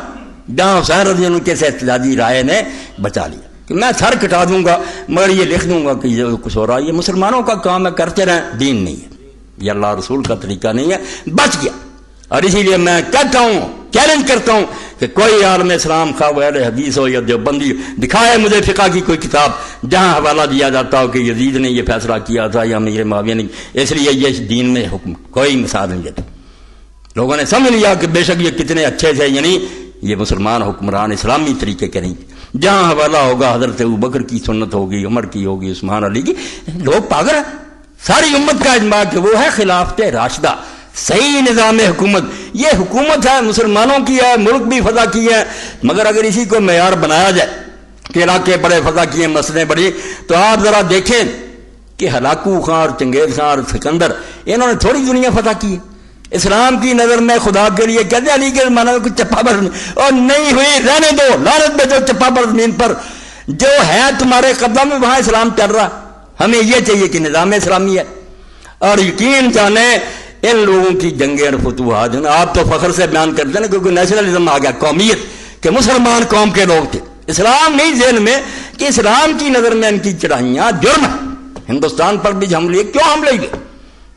جہاں حسین رضی اللہ عنہ کے احتجاجی رائے نے بچا لیا. کہ میں سر کٹا دوں گا مگر یہ لکھ دوں گا کہ یہ کچھ ہو رہا ہے, یہ مسلمانوں کا کام ہے, کرتے رہیں, دین نہیں ہے, یہ اللہ رسول کا طریقہ نہیں ہے, بچ گیا. اور اسی لیے میں کہتا ہوں, چیلنج کرتا ہوں کہ کوئی عالم اسلام خواہ وہ اہل حدیث ہو یا دیوبندی دکھائے مجھے فقہ کی کوئی کتاب جہاں حوالہ دیا جاتا ہو کہ یزید نے یہ فیصلہ کیا تھا یا امیر معاویہ نے, اس لیے یہ دین میں حکم کوئی مثال نہیں دیتا. لوگوں نے سمجھ لیا کہ بے شک یہ کتنے اچھے تھے, یعنی یہ مسلمان حکمران اسلامی طریقے کے نہیں. جہاں حوالہ ہوگا حضرت ابوبکر کی سنت ہوگی, عمر کی ہوگی, عثمان علی کی, لوگ پاگل ہیں. ساری امت کا اجماع کہ وہ ہے خلافت راشدہ, صحیح نظام حکومت. یہ حکومت ہے, مسلمانوں کی ہے, ملک بھی فتح کی ہے, مگر اگر اسی کو معیار بنایا جائے کہ علاقے بڑے فتح کیے, مسئلے بڑی, تو آپ ذرا دیکھیں کہ ہلاکو خان اور چنگیز خان اور سکندر انہوں نے تھوڑی دنیا فتح کی ہے. اسلام کی نظر میں خدا کے لیے کہتے ہیں علی کے زمانے میں کچھ چپا پر اور نہیں ہوئی, رہنے دو, لعنت بھیجو چپا پر زمین پر, جو ہے تمہارے قدم میں وہاں اسلام چل رہا. ہمیں یہ چاہیے کہ نظام اسلامی ہے. اور یقین جانے ان لوگوں کی جنگیں اور فتوحات, آپ تو فخر سے بیان کرتے ہیں کیونکہ نیشنلزم آ گیا, قومیت, کہ مسلمان قوم کے لوگ تھے. اسلام نہیں ذہن میں کہ اسلام کی نظر میں ان کی چڑھائیاں جرم ہے. ہندوستان پر بھی حملے, کیوں حملے ہوئے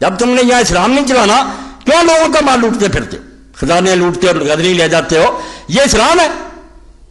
جب تم نے یہاں اسلام نہیں چلانا؟ کیوں لوگوں کا مال لوٹتے پھرتے, خزانے لوٹتے اور غدری لے جاتے ہو؟ یہ اسلام ہے؟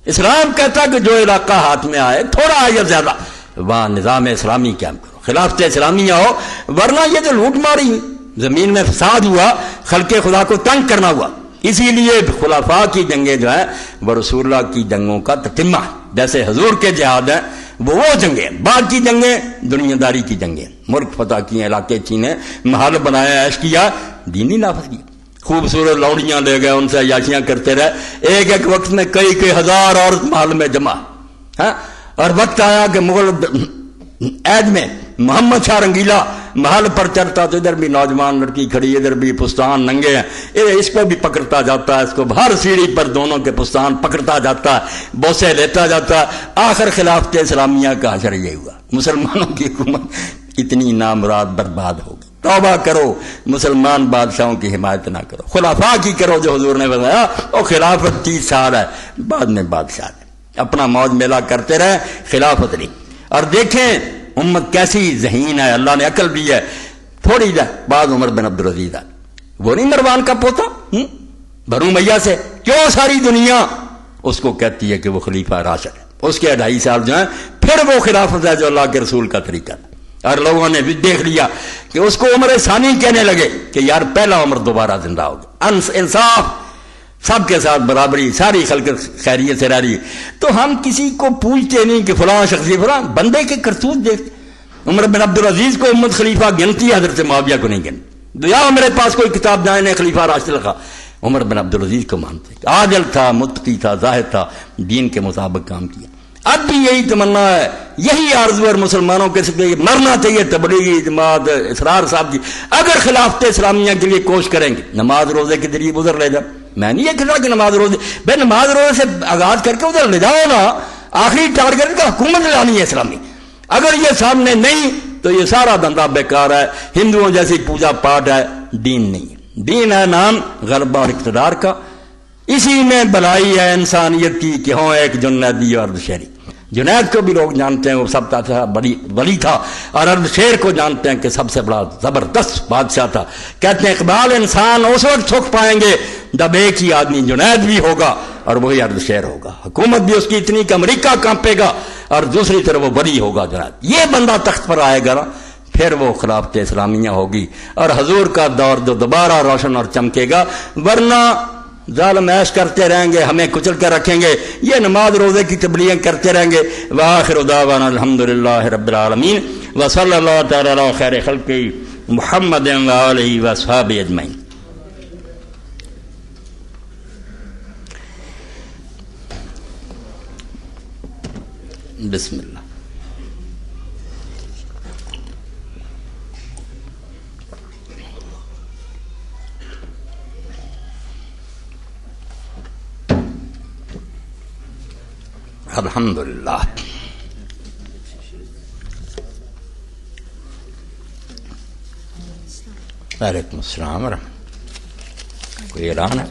اسلام کہتا کہ جو علاقہ ہاتھ میں آئے, تھوڑا آئے یا زیادہ, وہاں نظام اسلامی قائم کرو, خلافت اسلامیہ ہو. ورنہ یہ جو لوٹ ماری ہوئی, زمین میں فساد ہوا, خلق خدا کو تنگ کرنا ہوا. اسی لیے خلفاء کی جنگیں جو ہیں وہ رسول اللہ کی جنگوں کا تتمہ ہے. جیسے حضور کے جہاد ہیں وہ جنگیں, بعد کی جنگیں دنیا داری کی جنگیں, ملک فتح کیے, علاقے چینے, محل بنایا, عیش کیا, دینی نافذ کیا, خوبصورت لوڑیاں لے گئے, ان سے عیاشیاں کرتے رہے. ایک ایک وقت میں کئی ہزار عورت محل میں جمع. اور وقت آیا کہ مغل عید میں محمد شاہ رنگیلا محل پر چڑھتا تو ادھر بھی نوجوان لڑکی کھڑی, ادھر بھی پستان ننگے ہیں, اس کو بھی پکڑتا جاتا ہے, اس کو ہر سیڑھی پر دونوں کے پستان پکڑتا جاتا ہے, بوسے لیتا جاتا ہے. آخر خلافت اسلامیہ کا حشر یہ ہوا. مسلمانوں کی حکومت اتنی نامراد برباد ہوگی. توبہ کرو, مسلمان بادشاہوں کی حمایت نہ کرو, خلافاء کی کرو جو حضور نے بتایا. اور خلافت 30 سال ہے, بعد میں بادشاہ ہے, اپنا موج میلہ کرتے رہے, خلافت نہیں. اور دیکھیں امت کیسی ذہین ہے, اللہ نے عقل دی ہے. تھوڑی جا بعد عمر بن عبدالعزیز ہے, وہ نہیں مروان کا پوتا, بنو امیہ سے, کیوں ساری دنیا اس کو کہتی ہے کہ وہ خلیفہ راشد ہے. اس کے 2.5 سال جو ہیں پھر وہ خلافت ہے جو اللہ کے رسول کا طریقہ ہے. اور لوگوں نے بھی دیکھ لیا کہ اس کو عمر ثانی کہنے لگے کہ یار پہلا عمر دوبارہ زندہ ہوگا, انصاف, سب کے ساتھ برابری, ساری خلق خیریت سے رہ رہی. تو ہم کسی کو پوچھتے نہیں کہ فلاں شخصی فلاں, بندے کے کرتوت دیکھتے. عمر بن عبدالعزیز کو امت خلیفہ گنتی ہے, حضرت معاویہ کو نہیں گنتی. یا میرے پاس کوئی کتاب جائے نے خلیفہ راشد لکھا, عمر بن عبدالعزیز کو مانتے, عادل تھا, متقی تھا, زاہد تھا, دین کے مطابق کام کیا. اب بھی یہی تمنا ہے, یہی آرزو ہے مسلمانوں کے سکتے, مرنا چاہیے تبلیغی جماعت اسرار صاحب کی. اگر خلافت اسلامیہ کے لیے کوشش کریں گے, نماز روزے کے ذریعے ادھر لے جاؤ. میں نہیں یہ کہتا کہ نماز روزے, بھائی نماز روزے سے آغاز کر کے ادھر لے جاؤ نا. آخری ٹارگیٹ کا حکومت لانی ہے اسلامی. اگر یہ سامنے نہیں تو یہ سارا دھندا بیکار ہے, ہندوؤں جیسی پوجا پاٹ ہے, دین نہیں ہے. دین ہے نام غلبہ اور اقتدار کا, اسی میں بلائی ہے انسانیت کی کہ ہوں ایک جنیدی اور اردشیری. جنید کو بھی لوگ جانتے ہیں, وہ سب کا بڑی ولی تھا, اور اردشیر کو جانتے ہیں کہ سب سے بڑا زبردست بادشاہ تھا. کہتے ہیں اقبال انسان اس وقت سکھ پائیں گے جب ایک ہی آدمی جنید بھی ہوگا اور وہی اردشیر ہوگا. حکومت بھی اس کی اتنی کہ امریکہ کانپے گا, اور دوسری طرف وہ ولی ہوگا جنید. یہ بندہ تخت پر آئے گا نا, پھر وہ خلافت اسلامیہ ہوگی اور حضور کا دور جو دوبارہ روشن اور چمکے گا، ورنہ ظالم عیش کرتے رہیں گے، ہمیں کچل کر رکھیں گے، یہ نماز روزے کی تبلیغ کرتے رہیں گے۔ وآخر دعوانا الحمدللہ رب العالمین وصلی اللہ تعالی علی خیر خلق محمد وآلہ وصحبہ اجمعین۔ بسم اللہ۔ الحمدللہ۔ وعلیکم السلام ورحمۃ۔ کوئی اعلان ہے؟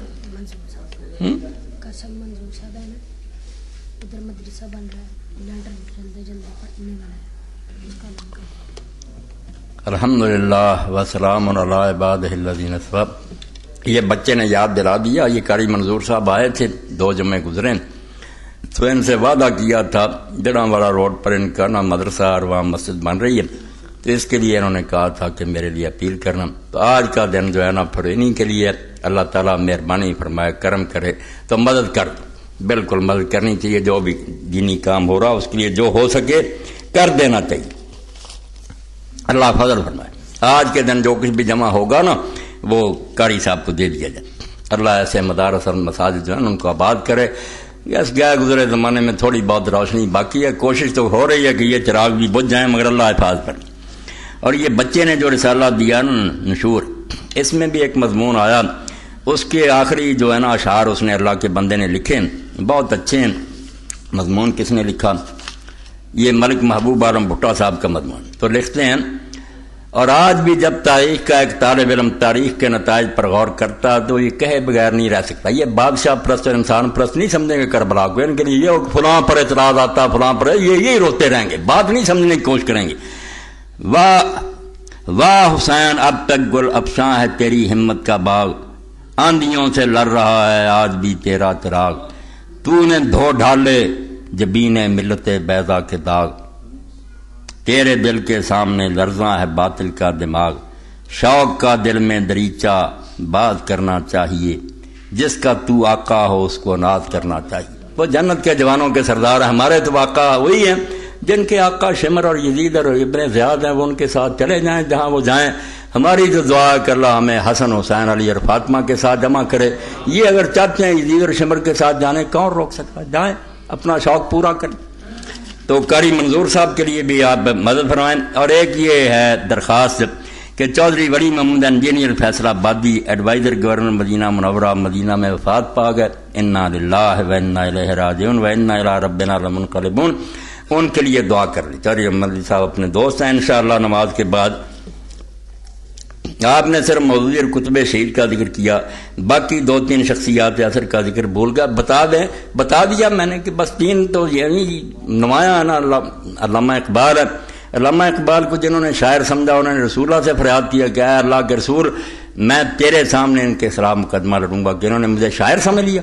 الحمدللہ وسلام علی عبادہ الذین اصطفی۔ یہ بچے نے یاد دلا دیا، یہ قاری منظور صاحب آئے تھے، 2 جمعے گزرے تو ان سے وعدہ کیا تھا جڑاں والا روڈ پر ان کا نا مدرسہ اور وہاں مسجد بن رہی ہے، تو اس کے لیے انہوں نے کہا تھا کہ میرے لیے اپیل کرنا۔ تو آج کا دن جو ہے نا پھر انہیں کے لیے اللہ تعالیٰ مہربانی فرمائے، کرم کرے تو مدد کر دو۔ بالکل مدد کرنی چاہیے، جو بھی دینی کام ہو رہا اس کے لیے جو ہو سکے کر دینا چاہیے، اللہ فضل فرمائے۔ آج کے دن جو کچھ بھی جمع ہوگا نا وہ قاری صاحب کو دے دیا جائے۔ اللہ ایسے مدارس اور مساجد جو ہیں ان کو آباد کرے۔ اس گئے گزرے زمانے میں تھوڑی بہت روشنی باقی ہے، کوشش تو ہو رہی ہے کہ یہ چراغ بھی بجھ جائیں، مگر اللہ حفاظت کرے۔ اور یہ بچے نے جو رسالہ دیا نا نشور، اس میں بھی ایک مضمون آیا، اس کے آخری جو ہے نا اشعار اس نے اللہ کے بندے نے لکھے، بہت اچھے ہیں۔ مضمون کس نے لکھا؟ یہ ملک محبوب عالم بھٹا صاحب کا مضمون۔ تو لکھتے ہیں، اور آج بھی جب تاریخ کا ایک طالب علم تاریخ کے نتائج پر غور کرتا تو یہ کہے بغیر نہیں رہ سکتا۔ یہ بادشاہ پرست اور انسان پرست نہیں سمجھیں گے کربلا کو، ان کے لیے یہ فلاں پر اعتراض آتا، فلاں پر یہی روتے رہیں گے، بات نہیں سمجھنے کی کوشش کریں گے۔ واہ حسین اب تک گل افشاں ہے تیری ہمت کا باغ، آندھیوں سے لڑ رہا ہے آج بھی تیرا چراغ، تو نے دھو ڈھالے جبین ملت بیضا کے داغ، تیرے دل کے سامنے لرزاں ہے باطل کا دماغ، شوق کا دل میں دریچہ بات کرنا چاہیے، جس کا تو آقا ہو اس کو ناز کرنا چاہیے۔ وہ جنت کے جوانوں کے سردار ہیں، ہمارے تو آقا وہی ہیں جن کے آقا شمر اور یزید اور ابن زیاد ہیں، وہ ان کے ساتھ چلے جائیں جہاں وہ جائیں۔ ہماری جو دعا ہے کہ اللہ ہمیں حسن حسین علی اور فاطمہ کے ساتھ جمع کرے۔ یہ اگر چاہتے ہیں یزید اور شمر کے ساتھ جانے، کون روک سکتا؟ جائیں، اپنا شوق پورا کریں۔ تو قاری منظور صاحب کے لیے بھی آپ مدد فرمائیں۔ اور ایک یہ ہے درخواست کہ چودھری ولی محمود انجینئر فیصل آبادی ایڈوائزر گورنر مدینہ منورہ مدینہ میں وفات پا گئے، انا للہ و انا الیہ راجعون و انا الی ربنا لمنقلبون۔ ان کے لیے دعا کر لی۔ چودھری محمد صاحب اپنے دوست ہیں، انشاءاللہ نماز کے بعد آپ نے صرف موضوع کتب شہید کا ذکر کیا، باقی 2-3 شخصیات اثر کا ذکر بھول گیا، بتا دیا میں نے کہ بس 3 تو یعنی نمایاں ہے نا۔ علامہ اقبال ہے، علامہ اقبال کو جنہوں نے شاعر سمجھا انہوں نے رسول اللہ سے فریاد کیا کہ اے اللہ کے رسول، میں تیرے سامنے ان کے خلاف مقدمہ لڑوں گا کہ انہوں نے مجھے شاعر سمجھ لیا۔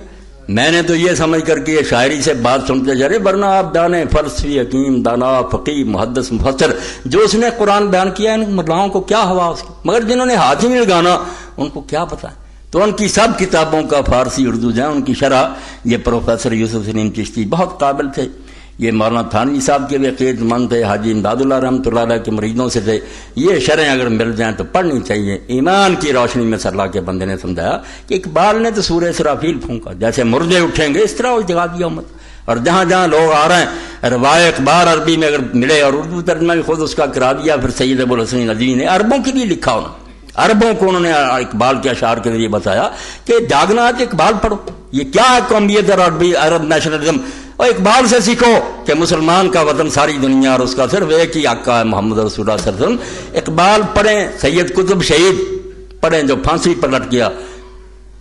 میں نے تو یہ سمجھ کر کے یہ شاعری سے بات سنتے جا رہے، ورنہ آپ جانے فلسفی حکیم دانا فقی محدث مفسر جو اس نے قرآن بیان کیا، ان ملاؤں کو کیا ہوا اس کی، مگر جنہوں نے ہاتھ ہی نہیں لگانا ان کو کیا پتا۔ تو ان کی سب کتابوں کا فارسی اردو جائیں، ان کی شرح یہ پروفیسر یوسف سلیم چشتی بہت قابل تھے۔ یہ مولانا تھانوی صاحب کے بھی عقیدت مند تھے، حاجی امداد اللہ رحمۃ اللہ علیہ کے مریدوں سے تھے۔ یہ شرح اگر مل جائیں تو پڑھنی چاہیے۔ ایمان کی روشنی میں صلی اللہ کے بندے نے سمجھایا کہ اقبال نے تو سورہ اسرافیل پھونکا، جیسے مردے اٹھیں گے اس طرح وہ جگا دیا امت۔ اور جہاں جہاں لوگ آ رہے ہیں روائے اقبال عربی میں اگر ملے اور اردو ترجمہ بھی خود اس کا کرا دیا، پھر سید ابو الحسن ندوی نے عربوں کے لیے لکھا، عربوں کو انہوں نے اقبال کے اشعار کے ذریعے بتایا کہ جاگنا ہے کہ اقبال پڑھو۔ یہ کیا ہے قومیت اور عرب نیشنلزم؟ اور اقبال سے سیکھو کہ مسلمان کا وطن ساری دنیا اور اس کا صرف ایک ہی آقا ہے محمد رسول اللہ صلی اللہ علیہ وسلم۔ اقبال پڑھیں، سید قطب شہید پڑھیں جو پھانسی پر لٹ گیا،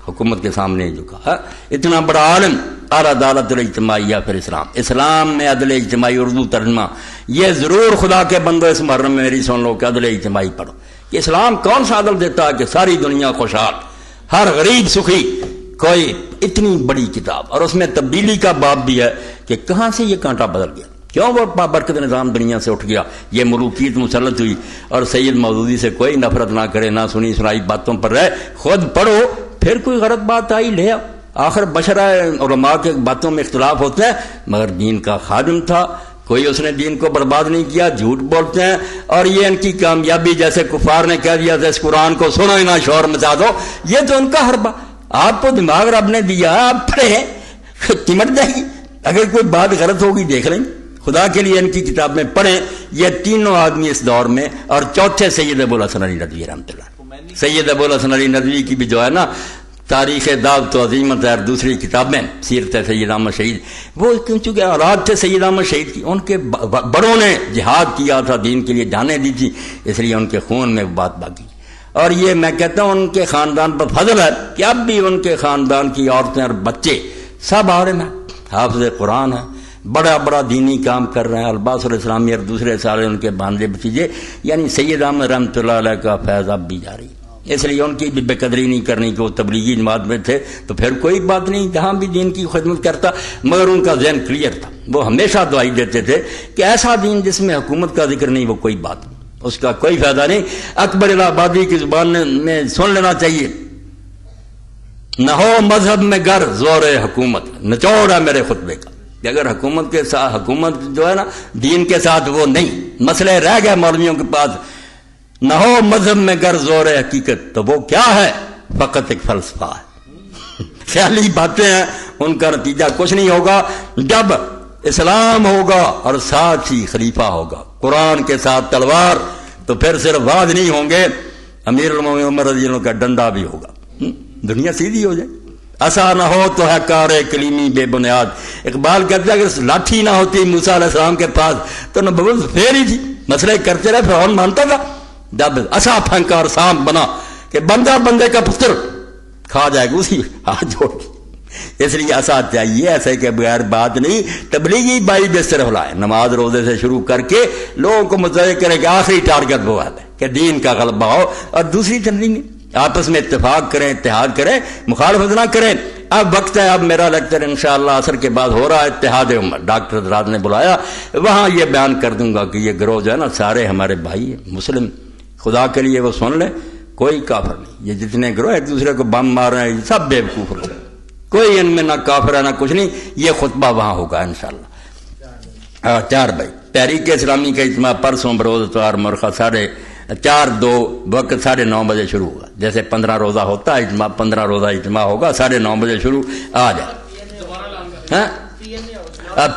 حکومت کے سامنے جھکا، اتنا بڑا عالم۔ العدالت الاجتماعیہ پھر اسلام میں عدل اجتماعی اردو ترجمہ، یہ ضرور خدا کے بندو اس محرم میں میری سن لو کہ عدل اجتماعی پڑھو۔ کہ اسلام کون سا عدل دیتا ہے کہ ساری دنیا خوشحال، ہر غریب سخی؟ کوئی اتنی بڑی کتاب، اور اس میں تبدیلی کا باب بھی ہے کہ کہاں سے یہ کانٹا بدل گیا۔ کیوں وہ بابرکت نظام دنیا سے اٹھ گیا، یہ ملوکیت مسلط ہوئی، اور سید مودودی سے کوئی نفرت نہ کرے، نہ سنی سنائی باتوں پر رہے، خود پڑھو، پھر کوئی غلط بات آئی لے آؤ، آخر بشرا علماء کے باتوں میں اختلاف ہوتے ہیں، مگر دین کا خادم تھا، کوئی اس نے دین کو برباد نہیں کیا، جھوٹ بولتے ہیں، اور یہ ان کی کامیابی جیسے کفار نے کہہ دیا تھا اس قرآن کو سنو ہی نہ شور مچا دو، یہ تو ان کا حربہ، آپ کو دماغ رب نے دیا، آپ پڑھیں، چمٹ جائے گی، اگر کوئی بات غلط ہوگی دیکھ لیں، خدا کے لیے ان کی کتابیں پڑھیں، یہ تینوں آدمی اس دور میں، اور چوتھے سید ابوالحسن علی ندوی رحمۃ اللہ، سید ابوالحسن علی ندوی کی بھی جو ہے نا تاریخ دعوت و عظیمت اور دوسری کتابیں، سیرت سید احمد شہید، وہ چونکہ اولاد تھے سید احمد شہید کی، ان کے بڑوں نے جہاد کیا تھا، دین کے لیے جانیں دی تھی، اس لیے ان کے خون میں بات باقی، اور یہ میں کہتا ہوں ان کے خاندان پر فضل ہے کہ اب بھی ان کے خاندان کی عورتیں اور بچے سب عالم ہیں، حافظ قرآن ہیں، بڑا بڑا دینی کام کر رہے ہیں، الباس الاسلامی اور دوسرے سارے ان کے بانجے بتیجے، یعنی سید احمد رحمۃ اللہ علیہ کا فیض اب بھی جاری، اس لیے ان کی بھی بے قدری نہیں کرنی کہ وہ تبلیغی جماعت میں تھے تو پھر کوئی بات نہیں، جہاں بھی دین کی خدمت کرتا، مگر ان کا ذہن کلیئر تھا، وہ ہمیشہ دعائی دیتے تھے کہ ایسا دین جس میں حکومت کا ذکر نہیں وہ کوئی بات نہیں، اس کا کوئی فائدہ نہیں۔ اکبر الہ آبادی کی زبان میں سن لینا چاہیے، نہ ہو مذہب میں گر زور حکومت، نچوڑ ہے میرے خطبے کا کہ اگر حکومت کے ساتھ، حکومت جو ہے نا دین کے ساتھ وہ نہیں، مسئلے رہ گئے مولویوں کے پاس، نہ ہو مذہب میں گر زور حقیقت، تو وہ کیا ہے؟ فقط ایک فلسفہ ہے، خیالی باتیں ہیں، ان کا نتیجہ کچھ نہیں ہوگا۔ جب اسلام ہوگا اور ساتھ ہی خلیفہ ہوگا، قرآن کے ساتھ تلوار، تو پھر صرف وعد نہیں ہوں گے، امیر المومنین عمر رضی اللہ عنہ کا ڈنڈا بھی ہوگا، دنیا سیدھی ہو جائے۔ ایسا نہ ہو تو ہے کار کلیمی بے بنیاد، اقبال کہتا ہے اگر لاٹھی نہ ہوتی موسیٰ علیہ السلام کے پاس تو نبوت پھیر ہی تھی، مسئلے کرتے رہے، فرعون مانتا تھا، جب ایسا پھنکا اور سانپ بنا کہ بندہ بندے کا پتر کھا جائے گا اسی ہاتھ جوڑ کے، اس لیے ایسا چاہیے، ایسے کہ بغیر بات نہیں، تبلیغی بائی بے صرف لائے، نماز روزے سے شروع کر کے لوگوں کو متوجہ کرے کہ آخری ٹارگٹ وہ ہے کہ دین کا غلبہ ہو، اور دوسری تنظیم آپس میں اتفاق کریں، اتحاد کریں، مخالفت نہ کریں۔ اب وقت ہے، اب میرا لیکچر انشاءاللہ عصر کے بعد ہو رہا ہے اتحاد امت، ڈاکٹر حضرات نے بلایا، وہاں یہ بیان کر دوں گا کہ یہ گروہ جو ہے نا سارے ہمارے بھائی ہیں مسلم، خدا کے لیے وہ سن لیں، کوئی کافر نہیں، یہ جتنے گروہ ایک دوسرے کو بم مار رہے ہیں سب بے وقوف لوگ، کوئی ان میں نہ کافر ہے نہ کچھ نہیں، یہ خطبہ وہاں ہوگا انشاءاللہ۔ 4 بھائی تحریک اسلامی کا اجتماع پرسوں بروز اتوار مرخہ 4:30 وقت 9:30 بجے شروع ہوگا، جیسے 15 روزہ ہوتا ہے اجتماع، 15 روزہ اجتماع ہوگا 9:30 بجے شروع، آ جائے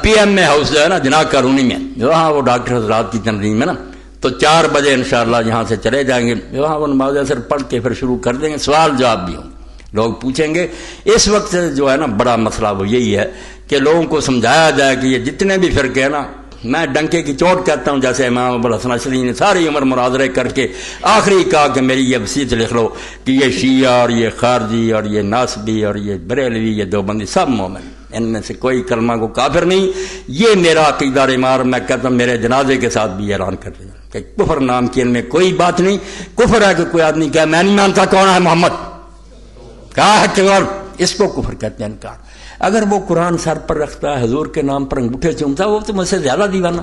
پی ایم میں ہاؤس جو ہے نا جناب کالونی میں، وہاں وہ ڈاکٹر حضرات کی تنظیم ہے نا، تو 4 بجے انشاءاللہ یہاں سے چلے جائیں گے، وہاں وہ نماز اثر پڑھ کے پھر شروع کر دیں گے، سوال جواب بھی ہوں، لوگ پوچھیں گے۔ اس وقت جو ہے نا بڑا مسئلہ وہ یہی ہے کہ لوگوں کو سمجھایا جائے کہ یہ جتنے بھی فرقے ہیں نا، میں ڈنکے کی چوٹ کہتا ہوں، جیسے امام ابوالحسن اشعری نے ساری عمر مناظرے کر کے آخری کہا کہ میری یہ وصیت لکھ لو کہ یہ شیعہ اور یہ خارجی اور یہ ناسبی اور یہ بریلوی، یہ دیوبندی سب مومن، ان میں سے کوئی کلمہ کو کافر نہیں، یہ میرا عقیدہ ایمان، میں کہتا ہوں میرے جنازے کے ساتھ بھی اعلان کر دیا کہ کفر نام کی ان میں کوئی بات نہیں، کفر ہے کہ کوئی آدمی کہا میں نہیں مانتا کون ہے محمد، کہا ہے کہ اور اس کو کفر کہتے ہیں انکار۔ اگر وہ قرآن سر پر رکھتا ہے، حضور کے نام پر انگوٹھے چومتا ہے، وہ تو مجھ سے زیادہ دیوانہ،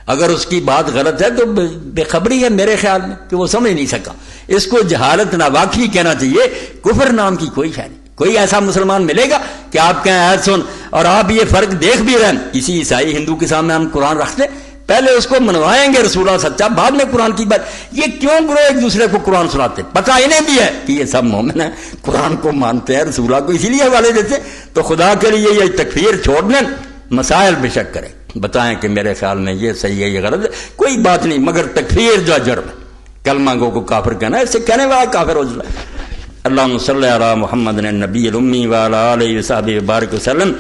اگر اس کی بات غلط ہے تو بے خبری ہے میرے خیال میں کہ وہ سمجھ نہیں سکا، اس کو جہالت ناواقفی کہنا چاہیے، کفر نام کی کوئی شے نہیں۔ کوئی ایسا مسلمان ملے گا کہ آپ کہیں آیت سن، اور آپ یہ فرق دیکھ بھی رہے ہیں، کسی عیسائی ہندو کے سامنے ہم قرآن رکھتے پہلے اس کو منوائیں گے رسول اللہ سچا، بعد میں قرآن کی بات، یہ کیوں گروہ ایک دوسرے کو قرآن سناتے؟ پتہ انہیں بھی ہے کہ یہ سب مومن ہیں، قرآن کو مانتے ہیں، رسول اللہ کو اسی لیے حوالے دیتے، تو خدا کے لیے یہ تکفیر چھوڑ دیں، مسائل بے شک کریں، بتائیں کہ میرے خیال میں یہ صحیح ہے یہ غلط ہے، کوئی بات نہیں، مگر تکفیر جو جرم ہے، کلمہ گو کو کافر کہنا ہے، اس سے کہنے والا کافر ہو جائے۔ اللہم صلی علی محمد النبی الامی وعلی آلہ وصحبہ وبارک وسلم۔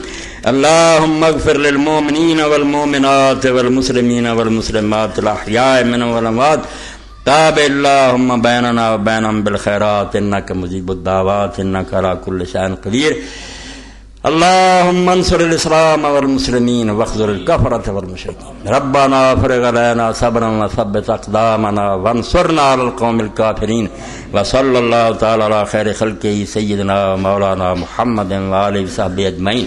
اللہم اغفر للمؤمنین والمؤمنات والمسلمین والمسلمات الاحیاء منهم والاموات، تابع اللہم بیننا وبینہم بالخیرات انک مجیب الدعوات انک علی کل شیء قدیر۔ اللہم انصر الاسلام والمسلمین واخذل الکفرۃ والمشرکین، ربنا افرغ علینا صبرا وثبت اقدامنا وانصرنا علی القوم الکافرین، وصلی اللہ تعالی علی خیر خلقہ سیدنا مولانا محمد وآلہ وصحبہ اجمعین۔